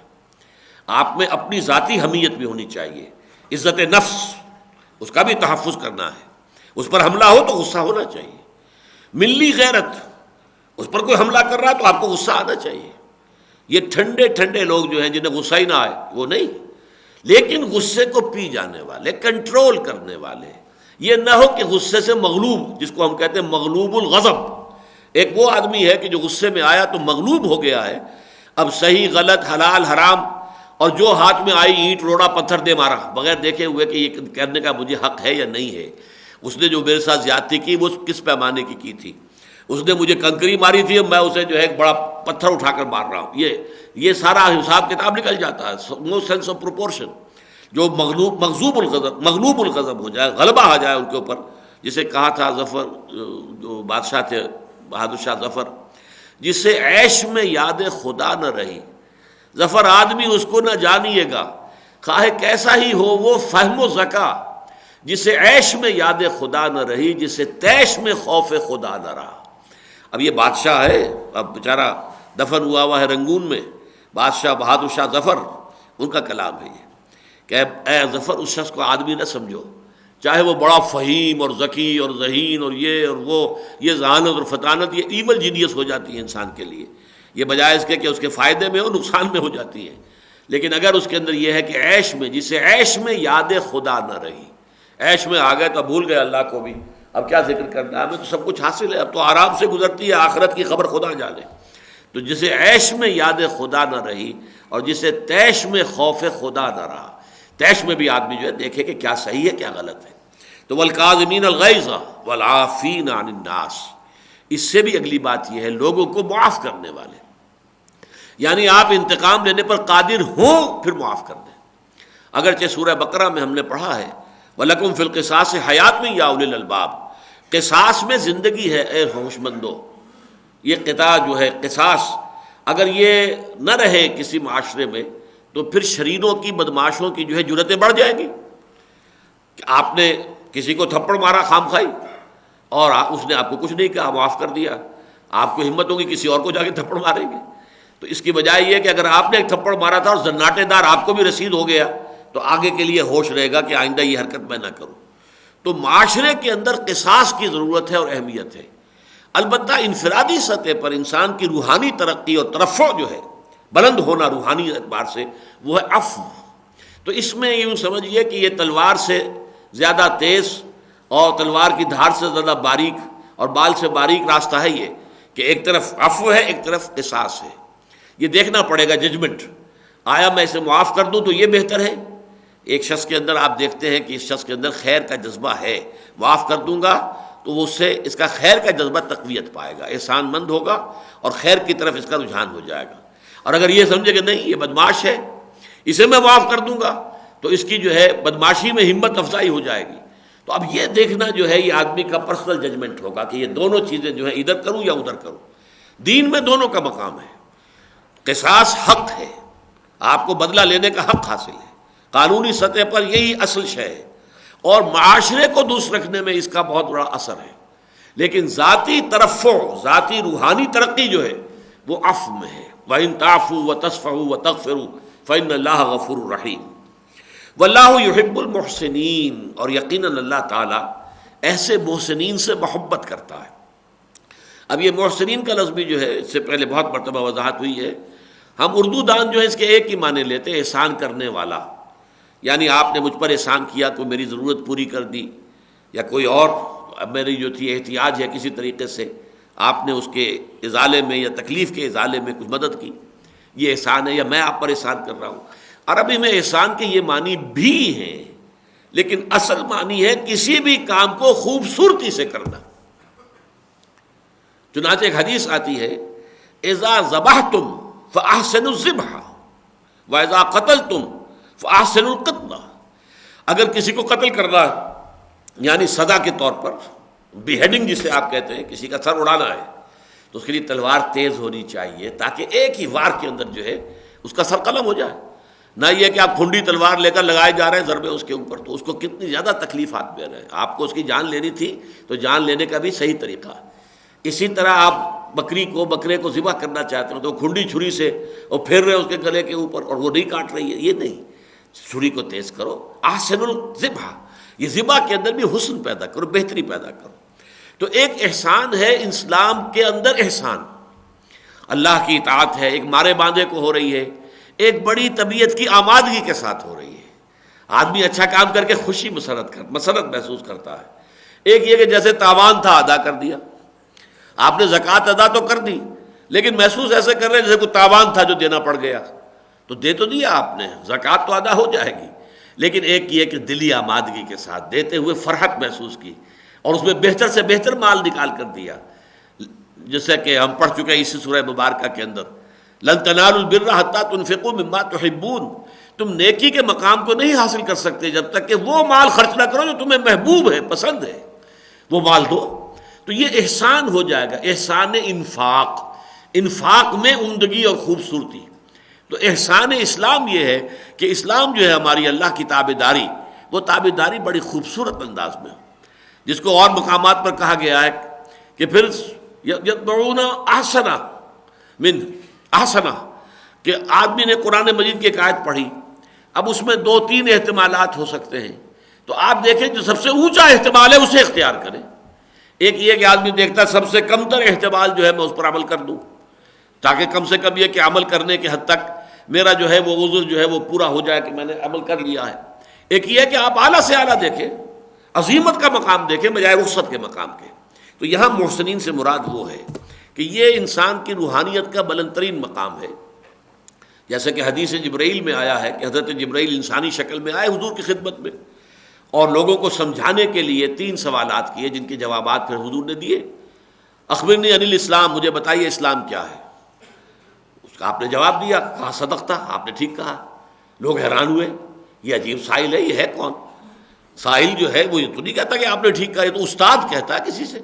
آپ میں اپنی ذاتی حمیت بھی ہونی چاہیے، عزت نفس، اس کا بھی تحفظ کرنا ہے، اس پر حملہ ہو تو غصہ ہونا چاہیے۔ ملی غیرت، اس پر کوئی حملہ کر رہا ہے تو آپ کو غصہ آنا چاہیے۔ یہ ٹھنڈے ٹھنڈے لوگ جو ہیں جنہیں غصہ ہی نہ آئے وہ نہیں، لیکن غصے کو پی جانے والے، کنٹرول کرنے والے، یہ نہ ہو کہ غصے سے مغلوب، جس کو ہم کہتے ہیں مغلوب الغضب۔ ایک وہ آدمی ہے کہ جو غصے میں آیا تو مغلوب ہو گیا ہے، اب صحیح غلط حلال حرام اور جو ہاتھ میں آئی اینٹ روڑا پتھر دے مارا بغیر دیکھے ہوئے کہ یہ کرنے کا مجھے حق ہے یا نہیں ہے۔ اس نے جو میرے ساتھ زیادتی کی وہ کس پیمانے کی تھی، اس نے مجھے کنکری ماری تھی، میں اسے جو ہے ایک بڑا پتھر اٹھا کر مار رہا ہوں۔ یہ سارا حساب کتاب نکل جاتا ہے، نو سینس آف پروپورشن۔ جو مغلوب الغضب ہو جائے، غلبہ آ جائے ان کے اوپر، جسے کہا تھا ظفر، جو بادشاہ تھے بہادر شاہ ظفر، جسے عیش میں یاد خدا نہ رہی، ظفر آدمی اس کو نہ جانیے گا، خواہ کیسا ہی ہو وہ فہم و ذکا، جسے عیش میں یاد خدا نہ رہی، جسے تیش میں خوف خدا نہ رہا۔ اب یہ بادشاہ ہے، اب بیچارہ دفن ہوا ہے رنگون میں، بادشاہ بہادر شاہ ظفر، ان کا کلام ہے یہ کہ اے ظفر اس شخص کو آدمی نہ سمجھو، چاہے وہ بڑا فہیم اور ذکی اور ذہین اور یہ اور وہ، یہ ذہانت اور فطانت یہ ایول جینیس ہو جاتی ہے انسان کے لیے، یہ بجائے اس کے کہ اس کے فائدے میں ہو نقصان میں ہو جاتی ہے۔ لیکن اگر اس کے اندر یہ ہے کہ عیش میں، جسے عیش میں یاد خدا نہ رہی، عیش میں آ گئے تو بھول گئے اللہ کو بھی، اب کیا ذکر کرنا ہے، ہمیں تو سب کچھ حاصل ہے، اب تو آرام سے گزرتی ہے، آخرت کی خبر خدا جانے۔ تو جسے عیش میں یاد خدا نہ رہی اور جسے تیش میں خوف خدا نہ رہا، تیش میں بھی آدمی جو ہے دیکھے کہ کیا صحیح ہے کیا غلط ہے۔ تو والکاظمین الغیظ والعافین عن الناس، اس سے بھی اگلی بات یہ ہے لوگوں کو معاف کرنے والے، یعنی آپ انتقام لینے پر قادر ہوں پھر معاف کر دیں۔ اگرچہ سورہ بقرہ میں ہم نے پڑھا ہے وَلَكُمْ فِي الْقِصَاصِ حَيَاتٌ يَا أُولِي الْأَلْبَابِ، قصاص میں زندگی ہے اے ہوش مندو۔ یہ قطع جو ہے قصاص، اگر یہ نہ رہے کسی معاشرے میں تو پھر شرینوں کی، بدماشوں کی جو ہے جرتیں بڑھ جائیں گی۔ کہ آپ نے کسی کو تھپڑ مارا خام خواہی اور اس نے آپ کو کچھ نہیں کہا، معاف کر دیا، آپ کو ہمت ہوگی کسی اور کو جا کے تھپڑ ماریں گے۔ تو اس کی بجائے یہ کہ اگر آپ نے ایک تھپڑ مارا تھا اور زناٹے دار آپ کو بھی رسید ہو گیا تو آگے کے لیے ہوش رہے گا کہ آئندہ یہ حرکت میں نہ کروں۔ تو معاشرے کے اندر قصاص کی ضرورت ہے اور اہمیت ہے۔ البتہ انفرادی سطح پر انسان کی روحانی ترقی اور ترفع جو ہے، بلند ہونا روحانی اعتبار سے، وہ ہے عفو۔ تو اس میں یوں سمجھیے کہ یہ تلوار سے زیادہ تیز اور تلوار کی دھار سے زیادہ باریک اور بال سے باریک راستہ ہے یہ، کہ ایک طرف عفو ہے ایک طرف قصاص ہے۔ یہ دیکھنا پڑے گا ججمنٹ، آیا میں اسے معاف کر دوں تو یہ بہتر ہے؟ ایک شخص کے اندر آپ دیکھتے ہیں کہ اس شخص کے اندر خیر کا جذبہ ہے، معاف کر دوں گا تو وہ اس سے اس کا خیر کا جذبہ تقویت پائے گا، احسان مند ہوگا اور خیر کی طرف اس کا رجحان ہو جائے گا۔ اور اگر یہ سمجھے کہ نہیں یہ بدماش ہے، اسے میں معاف کر دوں گا تو اس کی جو ہے بدماشی میں ہمت افزائی ہو جائے گی۔ تو اب یہ دیکھنا جو ہے یہ آدمی کا پرسنل ججمنٹ ہوگا کہ یہ دونوں چیزیں جو ہے ادھر کروں یا ادھر کروں۔ دین میں دونوں کا مقام ہے۔ قصاص حق ہے، آپ کو بدلہ لینے کا حق حاصل ہے، قانونی سطح پر یہی اصل شے ہے، اور معاشرے کو درست رکھنے میں اس کا بہت بڑا اثر ہے۔ لیکن ذاتی ترفع، ذاتی روحانی ترقی جو ہے وہ عفو میں ہے. وَإِن تَعْفُوا وَتَصْفَحُوا وَتَغْفِرُوا فَإِنَّ اللَّهَ غَفُورٌ رَحِيمٌ. وَاللَّهُ يُحِبُّ الْمُحْسِنِينَ، اور یقیناً اللہ تعالیٰ ایسے محسنین سے محبت کرتا ہے. اب یہ محسنین کا لفظ بھی جو ہے اس سے پہلے بہت مرتبہ وضاحت ہوئی ہے. ہم اردو دان جو ہے اس کے ایک ہی معنی لیتے ہیں، احسان کرنے والا. یعنی آپ نے مجھ پر احسان کیا تو میری ضرورت پوری کر دی، یا کوئی اور میری جو تھی احتیاج ہے کسی طریقے سے آپ نے اس کے ازالے میں یا تکلیف کے ازالے میں کچھ مدد کی، یہ احسان ہے، یا میں آپ پر احسان کر رہا ہوں. عربی میں احسان کے یہ معنی بھی ہیں، لیکن اصل معنی ہے کسی بھی کام کو خوبصورتی سے کرنا. چنانچہ ایک حدیث آتی ہے اذا ذبحتم فاحسنوا الذبح واذا قتلتم فاحسنوا القتل. اگر کسی کو قتل کرنا ہے یعنی سزا کے طور پر، بیہیڈنگ جسے آپ کہتے ہیں، کسی کا سر اڑانا ہے، تو اس کے لیے تلوار تیز ہونی چاہیے تاکہ ایک ہی وار کے اندر جو ہے اس کا سر قلم ہو جائے. نہ یہ کہ آپ کھنڈی تلوار لے کر لگائے جا رہے ہیں ضربے اس کے اوپر، تو اس کو کتنی زیادہ تکلیفات دے رہے ہیں. آپ کو اس کی جان لینی تھی تو جان لینے کا بھی صحیح طریقہ. اسی طرح آپ بکرے کو ذبح کرنا چاہتے ہو تو کھنڈی چھری سے اور پھیر رہے اس کے گلے کے اوپر اور وہ نہیں کاٹ رہی ہے، یہ نہیں. چھری کو تیز کرو، احسن الذبح، یہ ذبح کے اندر بھی حسن پیدا کرو، بہتری پیدا کرو. تو ایک احسان ہے اسلام کے اندر، احسان اللہ کی اطاعت ہے، ایک مارے باندھے کو ہو رہی ہے، ایک بڑی طبیعت کی آمادگی کے ساتھ ہو رہی ہے. آدمی اچھا کام کر کے خوشی مسرت محسوس کرتا ہے. ایک یہ کہ جیسے تاوان تھا ادا کر دیا، آپ نے زکوٰۃ ادا تو کر دی لیکن محسوس ایسے کر رہے ہیں جیسے کوئی تاوان تھا جو دینا پڑ گیا. تو دے تو دیا آپ نے، زکوٰۃ تو ادا ہو جائے گی، لیکن ایک یہ کہ دلی آمادگی کے ساتھ دیتے ہوئے فرحت محسوس کی اور اس میں بہتر سے بہتر مال نکال کر دیا. جیسے کہ ہم پڑھ چکے ہیں اسی سورہ مبارکہ کے اندر، لن تنالوا البر حتی تنفقوا مما تحبون. تم نیکی کے مقام کو نہیں حاصل کر سکتے جب تک کہ وہ مال خرچ نہ کرو جو تمہیں محبوب ہے، پسند ہے، وہ مال دو. تو یہ احسان ہو جائے گا، احسان انفاق میں عمدگی اور خوبصورتی. تو احسان اسلام یہ ہے کہ اسلام جو ہے ہماری اللہ کی تابعداری، وہ تابعداری بڑی خوبصورت انداز میں ہو، جس کو اور مقامات پر کہا گیا ہے کہ پھر یتبعون احسنہ من احسنہ، کہ آدمی نے قرآن مجید کی ایک آیت پڑھی، اب اس میں 2-3 احتمالات ہو سکتے ہیں، تو آپ دیکھیں جو سب سے اونچا احتمال ہے اسے اختیار کریں. ایک یہ کہ آدمی دیکھتا ہے سب سے کم تر احتمال جو ہے میں اس پر عمل کر دوں، تاکہ کم سے کم یہ کہ عمل کرنے کے حد تک میرا جو ہے وہ عذر جو ہے وہ پورا ہو جائے کہ میں نے عمل کر لیا ہے. ایک یہ کہ آپ اعلیٰ سے اعلیٰ دیکھیں، عظیمت کا مقام دیکھیں بجائے رخصت کے مقام کے. تو یہاں محسنین سے مراد وہ ہے کہ یہ انسان کی روحانیت کا بلند ترین مقام ہے. جیسے کہ حدیث جبرائیل میں آیا ہے کہ حضرت جبرائیل انسانی شکل میں آئے حضور کی خدمت میں اور لوگوں کو سمجھانے کے لیے 3 سوالات کیے، جن کے جوابات پھر حضور نے دیے. اخبرنی عن الاسلام، مجھے بتائیے اسلام کیا ہے. اس کا آپ نے جواب دیا، کہا صدقتا، آپ نے ٹھیک کہا. لوگ حیران ہوئے، یہ عجیب سائل ہے، یہ ہے کون؟ سائل جو ہے وہ یہ تو نہیں کہتا کہ آپ نے ٹھیک کہا، یہ تو استاد کہتا ہے کسی سے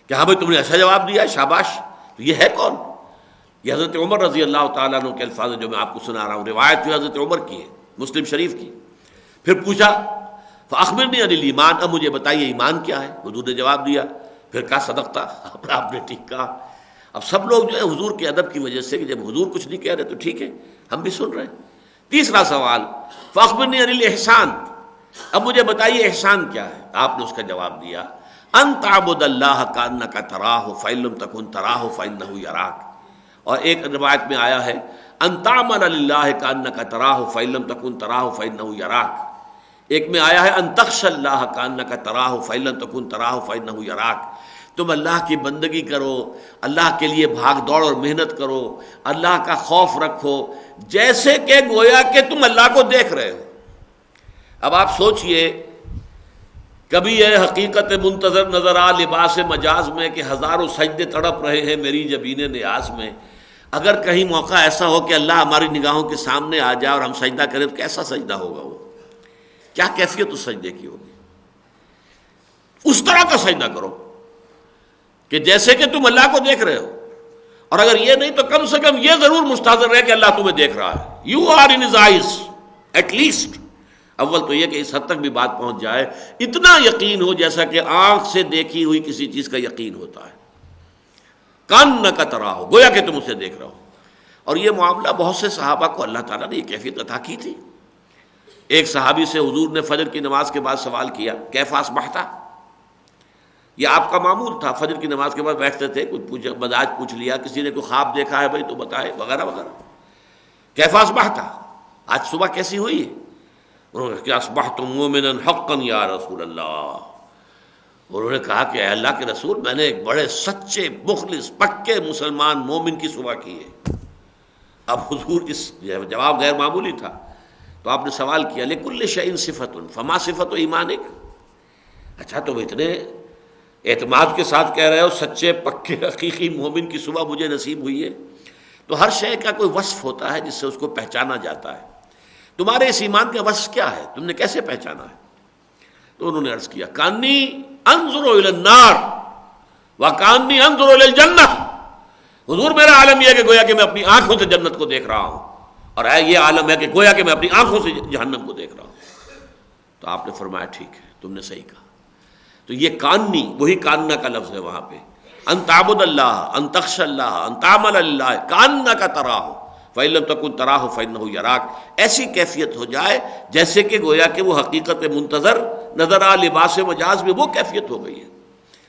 کہ ہاں بھائی تم نے ایسا جواب دیا، شاباش. تو یہ ہے کون؟ یہ حضرت عمر رضی اللہ تعالیٰ عنہ کے الفاظ جو میں آپ کو سنا رہا ہوں، روایت جو حضرت عمر کی ہے مسلم شریف کی. پھر پوچھا فاخبرنی عن الایمان، اب مجھے بتائیے ایمان کیا ہے. حضور نے جواب دیا، پھر کہا صدقتا، آپ نے ٹھیک کہا. اب سب لوگ جو ہے حضور کے ادب کی وجہ سے کہ جب حضور کچھ نہیں کہہ رہے تو ٹھیک ہے ہم بھی سن رہے ہیں. تیسرا سوال فاخبرنی عن الاحسان، اب مجھے بتائیے احسان کیا ہے. آپ نے اس کا جواب دیا ان تعبد اللہ کانک تراہ فإن لم تکن تراہ فإنہ یراک. اور ایک روایت میں آیا ہے ان تعمل للہ کانک تراہ فإن لم تکن تراہ فإنہ یراک. ایک میں آیا ہے ان تخشى اللہ کانک تراہ فإن لم تکن تراہ فإنہ یراک. تم اللہ کی بندگی کرو، اللہ کے لیے بھاگ دوڑ اور محنت کرو، اللہ کا خوف رکھو جیسے کہ گویا کہ تم اللہ کو دیکھ رہے ہو. اب آپ سوچئے، کبھی یہ حقیقت منتظر نظر آ لباس مجاز میں کہ ہزاروں سجدے تڑپ رہے ہیں میری جبین نیاز میں. اگر کہیں موقع ایسا ہو کہ اللہ ہماری نگاہوں کے سامنے آ جائے اور ہم سجدہ کریں تو کیسا سجدہ ہوگا؟ وہ کیا کیفیت اس سجدے کی ہوگی؟ اس طرح کا سجدہ کرو کہ جیسے کہ تم اللہ کو دیکھ رہے ہو، اور اگر یہ نہیں تو کم سے کم یہ ضرور مستحضر رہے کہ اللہ تمہیں دیکھ رہا ہے. You are in his eyes at least. اول تو یہ کہ اس حد تک بھی بات پہنچ جائے، اتنا یقین ہو جیسا کہ آنکھ سے دیکھی ہوئی کسی چیز کا یقین ہوتا ہے. کانک تراہ، گویا کہ تم اسے دیکھ رہے ہو. اور یہ معاملہ بہت سے صحابہ کو اللہ تعالیٰ نے یہ کیفیت عطا کی تھی. ایک صحابی سے حضور نے فجر کی نماز کے بعد سوال کیا، کیف اصبحت؟ یہ آپ کا معمول تھا، فجر کی نماز کے بعد بیٹھتے تھے، کچھ پوچھا، مزاج پوچھ لیا، کسی نے کوئی خواب دیکھا ہے بھائی تو بتائے، وغیرہ وغیرہ. کیف اصبحت، آج صبح کیسی ہوئی ہے؟ انہوں نے کہا اصبحت مومنا حقا یا رسول اللہ. انہوں نے کہا کہ اے اللہ کے رسول، میں نے ایک بڑے سچے مخلص پکے مسلمان مومن کی صبح کی ہے. اب حضور اس جواب غیر معمولی تھا، تو آپ نے سوال کیا لکل شیء صفۃ فما صفۃ ایمانک. اچھا تم اتنے اعتماد کے ساتھ کہہ رہے ہو سچے پکے حقیقی مومن کی صبح مجھے نصیب ہوئی ہے، تو ہر شے کا کوئی وصف ہوتا ہے جس سے اس کو پہچانا جاتا ہے. تمہارے اس ایمان کا وصف کیا ہے؟ تم نے کیسے پہچانا ہے؟ تو انہوں نے عرض کیا کانی انظر الی النار وکانی انظر الی الجنہ. حضور میرا عالم یہ ہے کہ گویا کہ میں اپنی آنکھوں سے جنت کو دیکھ رہا ہوں، اور یہ عالم ہے کہ گویا کہ میں اپنی آنکھوں سے جہنم کو دیکھ رہا ہوں. تو آپ نے فرمایا ٹھیک ہے، تم نے صحیح کہا. تو یہ کاننی وہی کاننا کا لفظ ہے وہاں پہ، ان تعبد اللہ، ان تخشى اللہ، ان تعمل اللہ کانک تراہ فإن لم تکن تراہ فإنہ یراک. ایسی کیفیت ہو جائے جیسے کہ گویا کہ وہ حقیقت منتظر نظر آ، لباس مجاز میں وہ کیفیت ہو گئی ہے.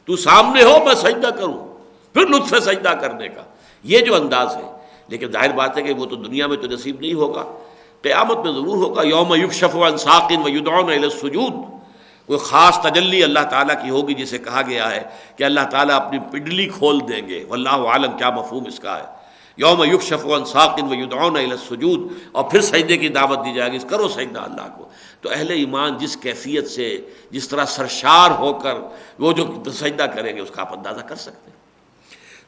تو سامنے ہو میں سجدہ کروں، پھر لطف سجدہ کرنے کا، یہ جو انداز ہے. لیکن ظاہر بات ہے کہ وہ تو دنیا میں تو نصیب نہیں ہوگا، قیامت میں ضرور ہوگا. یوم یکشف عن ساق ویدعون الی السجود. کوئی خاص تجلی اللہ تعالیٰ کی ہوگی جسے کہا گیا ہے کہ اللہ تعالیٰ اپنی پنڈلی کھول دیں گے. واللہ عالم کیا مفہوم اس کا ہے. یوم یکشف عن ساق ویدعون الی السجود، اور پھر سجدے کی دعوت دی جائے گی، کرو سجدہ اللہ کو. تو اہل ایمان جس کیفیت سے، جس طرح سرشار ہو کر وہ جو سجدہ کریں گے اس کا آپ اندازہ کر سکتے ہیں.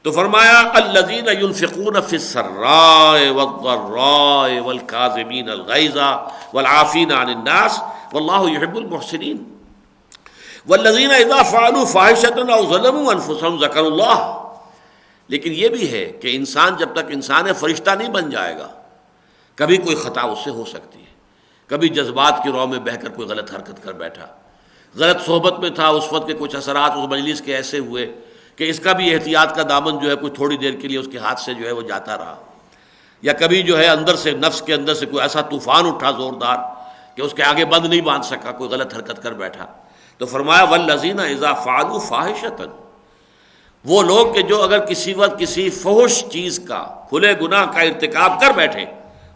تو فرمایا الذین ينفقون فی السراء والضراء والکاظمین الغیظ والعافین عن الناس واللہ یحب المحسنین والذین اذا فعلوا فاحشۃ او ظلموا انفسهم ذکروا اللہ. لیکن یہ بھی ہے کہ انسان جب تک انسان ہے فرشتہ نہیں بن جائے گا. کبھی کوئی خطا اس سے ہو سکتی ہے، کبھی جذبات کی رو میں بہہ کر کوئی غلط حرکت کر بیٹھا، غلط صحبت میں تھا، اس وقت کے کچھ اثرات اس مجلس کے ایسے ہوئے کہ اس کا بھی احتیاط کا دامن جو ہے کوئی تھوڑی دیر کے لیے اس کے ہاتھ سے جو ہے وہ جاتا رہا، یا کبھی جو ہے اندر سے نفس کے اندر سے کوئی ایسا طوفان اٹھا زوردار کہ اس کے آگے بند نہیں باندھ سکا، کوئی غلط حرکت کر بیٹھا. تو فرمایا والذین اذا فعلوا فاحشۃ، وہ لوگ کہ جو اگر کسی وقت کسی فحش چیز کا، کھلے گناہ کا ارتکاب کر بیٹھے،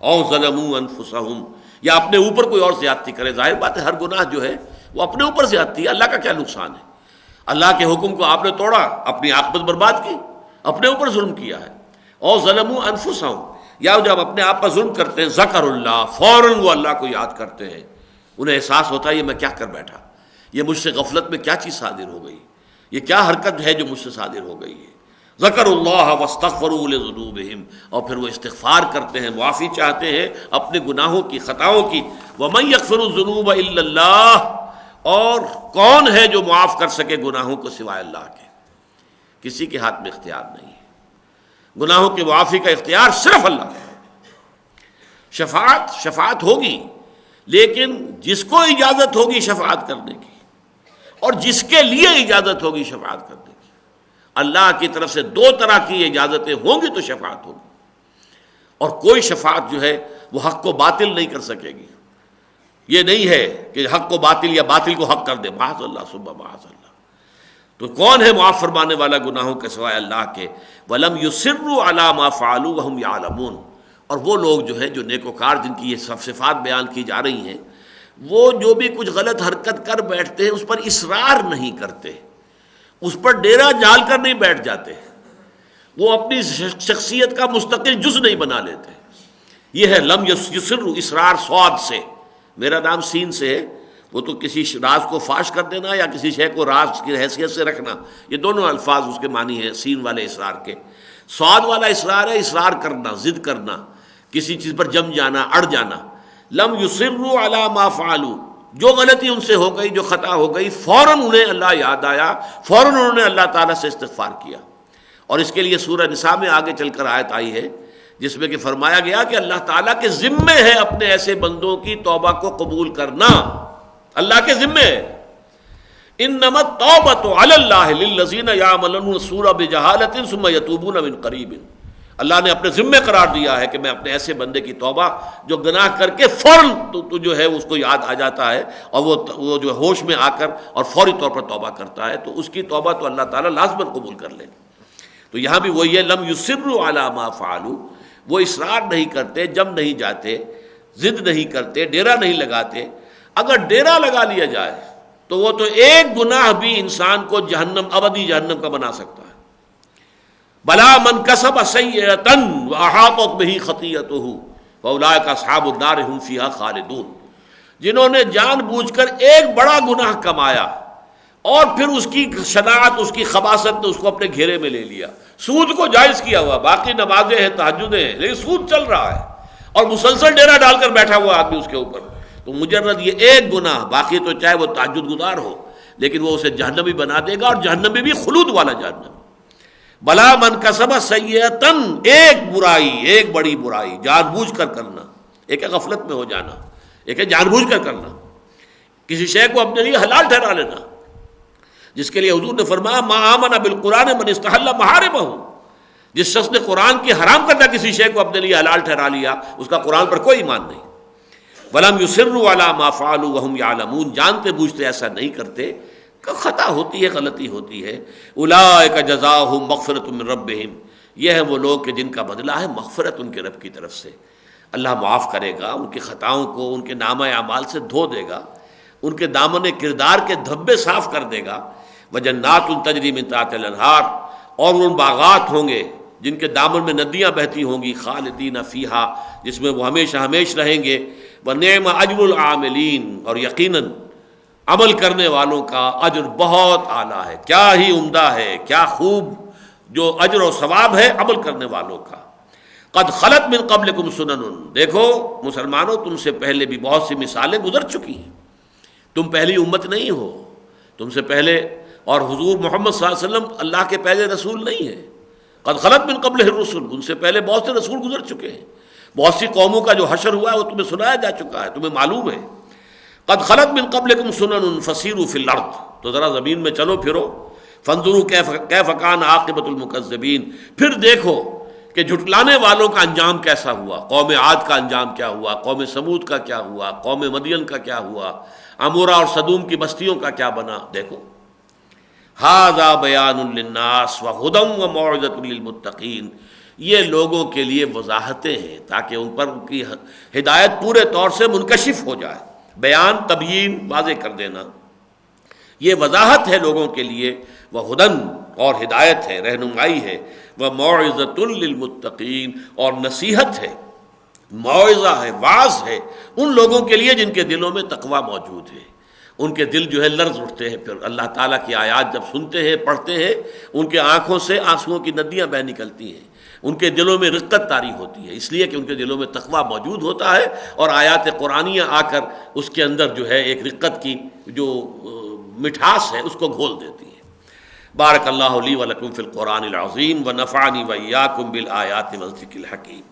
او ظلموا انفسہم، یا اپنے اوپر کوئی اور زیادتی کرے. ظاہر بات ہے ہر گناہ جو ہے وہ اپنے اوپر زیادتی ہے، اللہ کا کیا نقصان ہے؟ اللہ کے حکم کو آپ نے توڑا، اپنی عاقبت برباد کی، اپنے اوپر ظلم کیا ہے. او ظلموا انفسہم، یا جب اپنے آپ پر ظلم کرتے ہیں ذکر اللہ، فوراً وہ اللہ کو یاد کرتے ہیں. انہیں احساس ہوتا ہے یہ میں کیا کر بیٹھا، یہ مجھ سے غفلت میں کیا چیز صادر ہو گئی، یہ کیا حرکت ہے جو مجھ سے صادر ہو گئی ہے. ذکر اللہ واستغفروا لذنوبہم، اور پھر وہ استغفار کرتے ہیں، معافی چاہتے ہیں اپنے گناہوں کی، خطاؤں کی. ومن یغفر الذنوب الا اللہ، اور کون ہے جو معاف کر سکے گناہوں کو سوائے اللہ کے؟ کسی کے ہاتھ میں اختیار نہیں ہے. گناہوں کی معافی کا اختیار صرف اللہ کا. شفاعت ہوگی، لیکن جس کو اجازت ہوگی شفاعت کرنے کی، اور جس کے لیے اجازت ہوگی شفاعت کرنے کی. اللہ کی طرف سے دو طرح کی اجازتیں ہوں گی تو شفاعت ہوگی، اور کوئی شفاعت جو ہے وہ حق کو باطل نہیں کر سکے گی. یہ نہیں ہے کہ حق کو باطل یا باطل کو حق کر دے، معاذ اللہ ثم معاذ اللہ. تو کون ہے معاف فرمانے والا گناہوں کے سوائے اللہ کے؟ وَلَمْ يُصِرُّوا عَلَى مَا فَعَلُوا وَهُمْ يَعْلَمُونَ. اور وہ لوگ جو ہیں جو نیکوکار، جن کی یہ سب صفات بیان کی جا رہی ہیں، وہ جو بھی کچھ غلط حرکت کر بیٹھتے ہیں اس پر اصرار نہیں کرتے، اس پر ڈیرا جال کر نہیں بیٹھ جاتے، وہ اپنی شخصیت کا مستقل جز نہیں بنا لیتے. یہ ہے لم یصروا، اصرار صاد سے، میرا نام سین سے ہے، وہ تو کسی راز کو فاش کر دینا یا کسی شے کو راز کی حیثیت سے رکھنا، یہ دونوں الفاظ اس کے معنی ہیں سین والے اصرار کے. صاد والا اصرار ہے اصرار کرنا، ضد کرنا، کسی چیز پر جم جانا، اڑ جانا. لم یصروا علی ما فعلوا، جو غلطی ان سے ہو گئی، جو خطا ہو گئی، فوراً انہیں اللہ یاد آیا، فوراً انہوں نے اللہ تعالیٰ سے استغفار کیا. اور اس کے لیے سورہ نساء میں آگے چل کر آیت آئی ہے جس میں کہ فرمایا گیا کہ اللہ تعالیٰ کے ذمے ہے اپنے ایسے بندوں کی توبہ کو قبول کرنا، اللہ کے ذمے ہے. انما التوبۃ علی اللہ للذین یعملون السوء بجہالۃ ثم یتوبون من قریب، اللہ نے اپنے ذمے قرار دیا ہے کہ میں اپنے ایسے بندے کی توبہ جو گناہ کر کے فوراً تو جو ہے اس کو یاد آ جاتا ہے اور وہ جو ہوش میں آ کر اور فوری طور پر توبہ کرتا ہے، تو اس کی توبہ تو اللہ تعالیٰ لازماً قبول کر لیں گے۔ تو یہاں بھی وہی ہے، لم یصروا علی ما فعلوا، وہ اصرار نہیں کرتے، جم نہیں جاتے، ضد نہیں کرتے، ڈیرا نہیں لگاتے۔ اگر ڈیرا لگا لیا جائے تو وہ تو ایک گناہ بھی انسان کو جہنم، ابدی جہنم کا بنا سکتا ہے۔ بلا من کسب سیئۃ واحاطت بہ خطیئتہ فاولئک اصحاب النار هم فیہا خالدون، جنہوں نے جان بوجھ کر ایک بڑا گناہ کمایا اور پھر اس کی شناعت، اس کی خباثت نے اس کو اپنے گھیرے میں لے لیا، سود کو جائز کیا ہوا، باقی نمازیں ہیں، تہجدیں ہیں، لیکن سود چل رہا ہے اور مسلسل ڈیرا ڈال کر بیٹھا ہوا آدمی اس کے اوپر، تو مجرد یہ ایک گناہ، باقی تو چاہے وہ تہجد گزار ہو لیکن وہ اسے جہنمی بنا دے گا، اور جہنمی بھی خلود والا جہنم۔ بلا من کسب سیئۃ، ایک برائی، ایک بڑی برائی جان بوجھ کر کرنا، ایک ہے غفلت میں ہو جانا، ایک ہے جان بوجھ کر کرنا، کسی شے کو اپنے لیے حلال ٹھہرا لینا، جس کے لیے حضور نے فرمایا ما آمن بالقرآن من استحل محارمہ، جس شخص نے قرآن کی حرام کردہ کسی شے کو اپنے لیے حلال ٹھہرا لیا، اس کا قرآن پر کوئی ایمان نہیں۔ ولم یصروا علی ما فعلوا وهم یعلمون، جانتے بوجھتے ایسا نہیں کرتے، خطا ہوتی ہے، غلطی ہوتی ہے۔ اولئک جزاؤہم مغفرۃ من ربہم، یہ ہیں وہ لوگ کہ جن کا بدلہ ہے مغفرت ان کے رب کی طرف سے، اللہ معاف کرے گا، ان کی خطاؤں کو ان کے نامہ اعمال سے دھو دے گا، ان کے دامن کردار کے دھبے صاف کر دے گا۔ وجنات تجری من تحتہا الانہار، اور ان باغات ہوں گے جن کے دامن میں ندیاں بہتی ہوں گی، خالدین فیہا، جس میں وہ ہمیشہ ہمیش رہیں گے۔ ونعم اجر العاملین، اور یقیناً عمل کرنے والوں کا اجر بہت اعلیٰ ہے، کیا ہی عمدہ ہے، کیا خوب جو اجر و ثواب ہے عمل کرنے والوں کا۔ قد خلت من قبلکم سنن، دیکھو مسلمانوں تم سے پہلے بھی بہت سی مثالیں گزر چکی ہیں، تم پہلی امت نہیں ہو، تم سے پہلے، اور حضور محمد صلی اللہ علیہ وسلم اللہ کے پہلے رسول نہیں ہیں۔ قد خلت من قبلہ الرسل، ان سے پہلے بہت سے رسول گزر چکے ہیں، بہت سی قوموں کا جو حشر ہوا ہے وہ تمہیں سنایا جا چکا ہے، تمہیں معلوم ہے۔ قد خلت من قبلکم سنن فسیروا فی الارض، تو ذرا زمین میں چلو پھرو، فانظروا کیف کان عاقبۃ المکذبین، پھر دیکھو کہ جھٹلانے والوں کا انجام کیسا ہوا، قوم عاد کا انجام کیا ہوا، قوم سمود کا کیا ہوا، قوم مدین کا کیا ہوا، عمورہ اور صدوم کی بستیوں کا کیا بنا، دیکھو۔ ھذا بیان للناس وہدی وموعظۃ للمتقین، یہ لوگوں کے لیے وضاحتیں ہیں تاکہ ان پر ان کی ہدایت پورے طور سے منکشف ہو جائے، بیان، تبیین، واضح کر دینا، یہ وضاحت ہے لوگوں کے لیے، وہدن، اور ہدایت ہے، رہنمائی ہے، وموعظۃ للمتقین، اور نصیحت ہے، موعظہ ہے، واعظ ہے ان لوگوں کے لیے جن کے دلوں میں تقوی موجود ہے۔ ان کے دل جو ہے لرز اٹھتے ہیں، پھر اللہ تعالیٰ کی آیات جب سنتے ہیں، پڑھتے ہیں، ان کے آنکھوں سے آنسوؤں کی ندیاں بہہ نکلتی ہیں، ان کے دلوں میں رقت طاری ہوتی ہے، اس لیے کہ ان کے دلوں میں تقوی موجود ہوتا ہے، اور آیات قرآنیہ آ کر اس کے اندر جو ہے ایک رقت کی جو مٹھاس ہے اس کو گھول دیتی ہے۔ بارک اللہ لی و لکم فی القرآن العظیم ونفعنی وإیاکم بالآیات والذکر الحکیم۔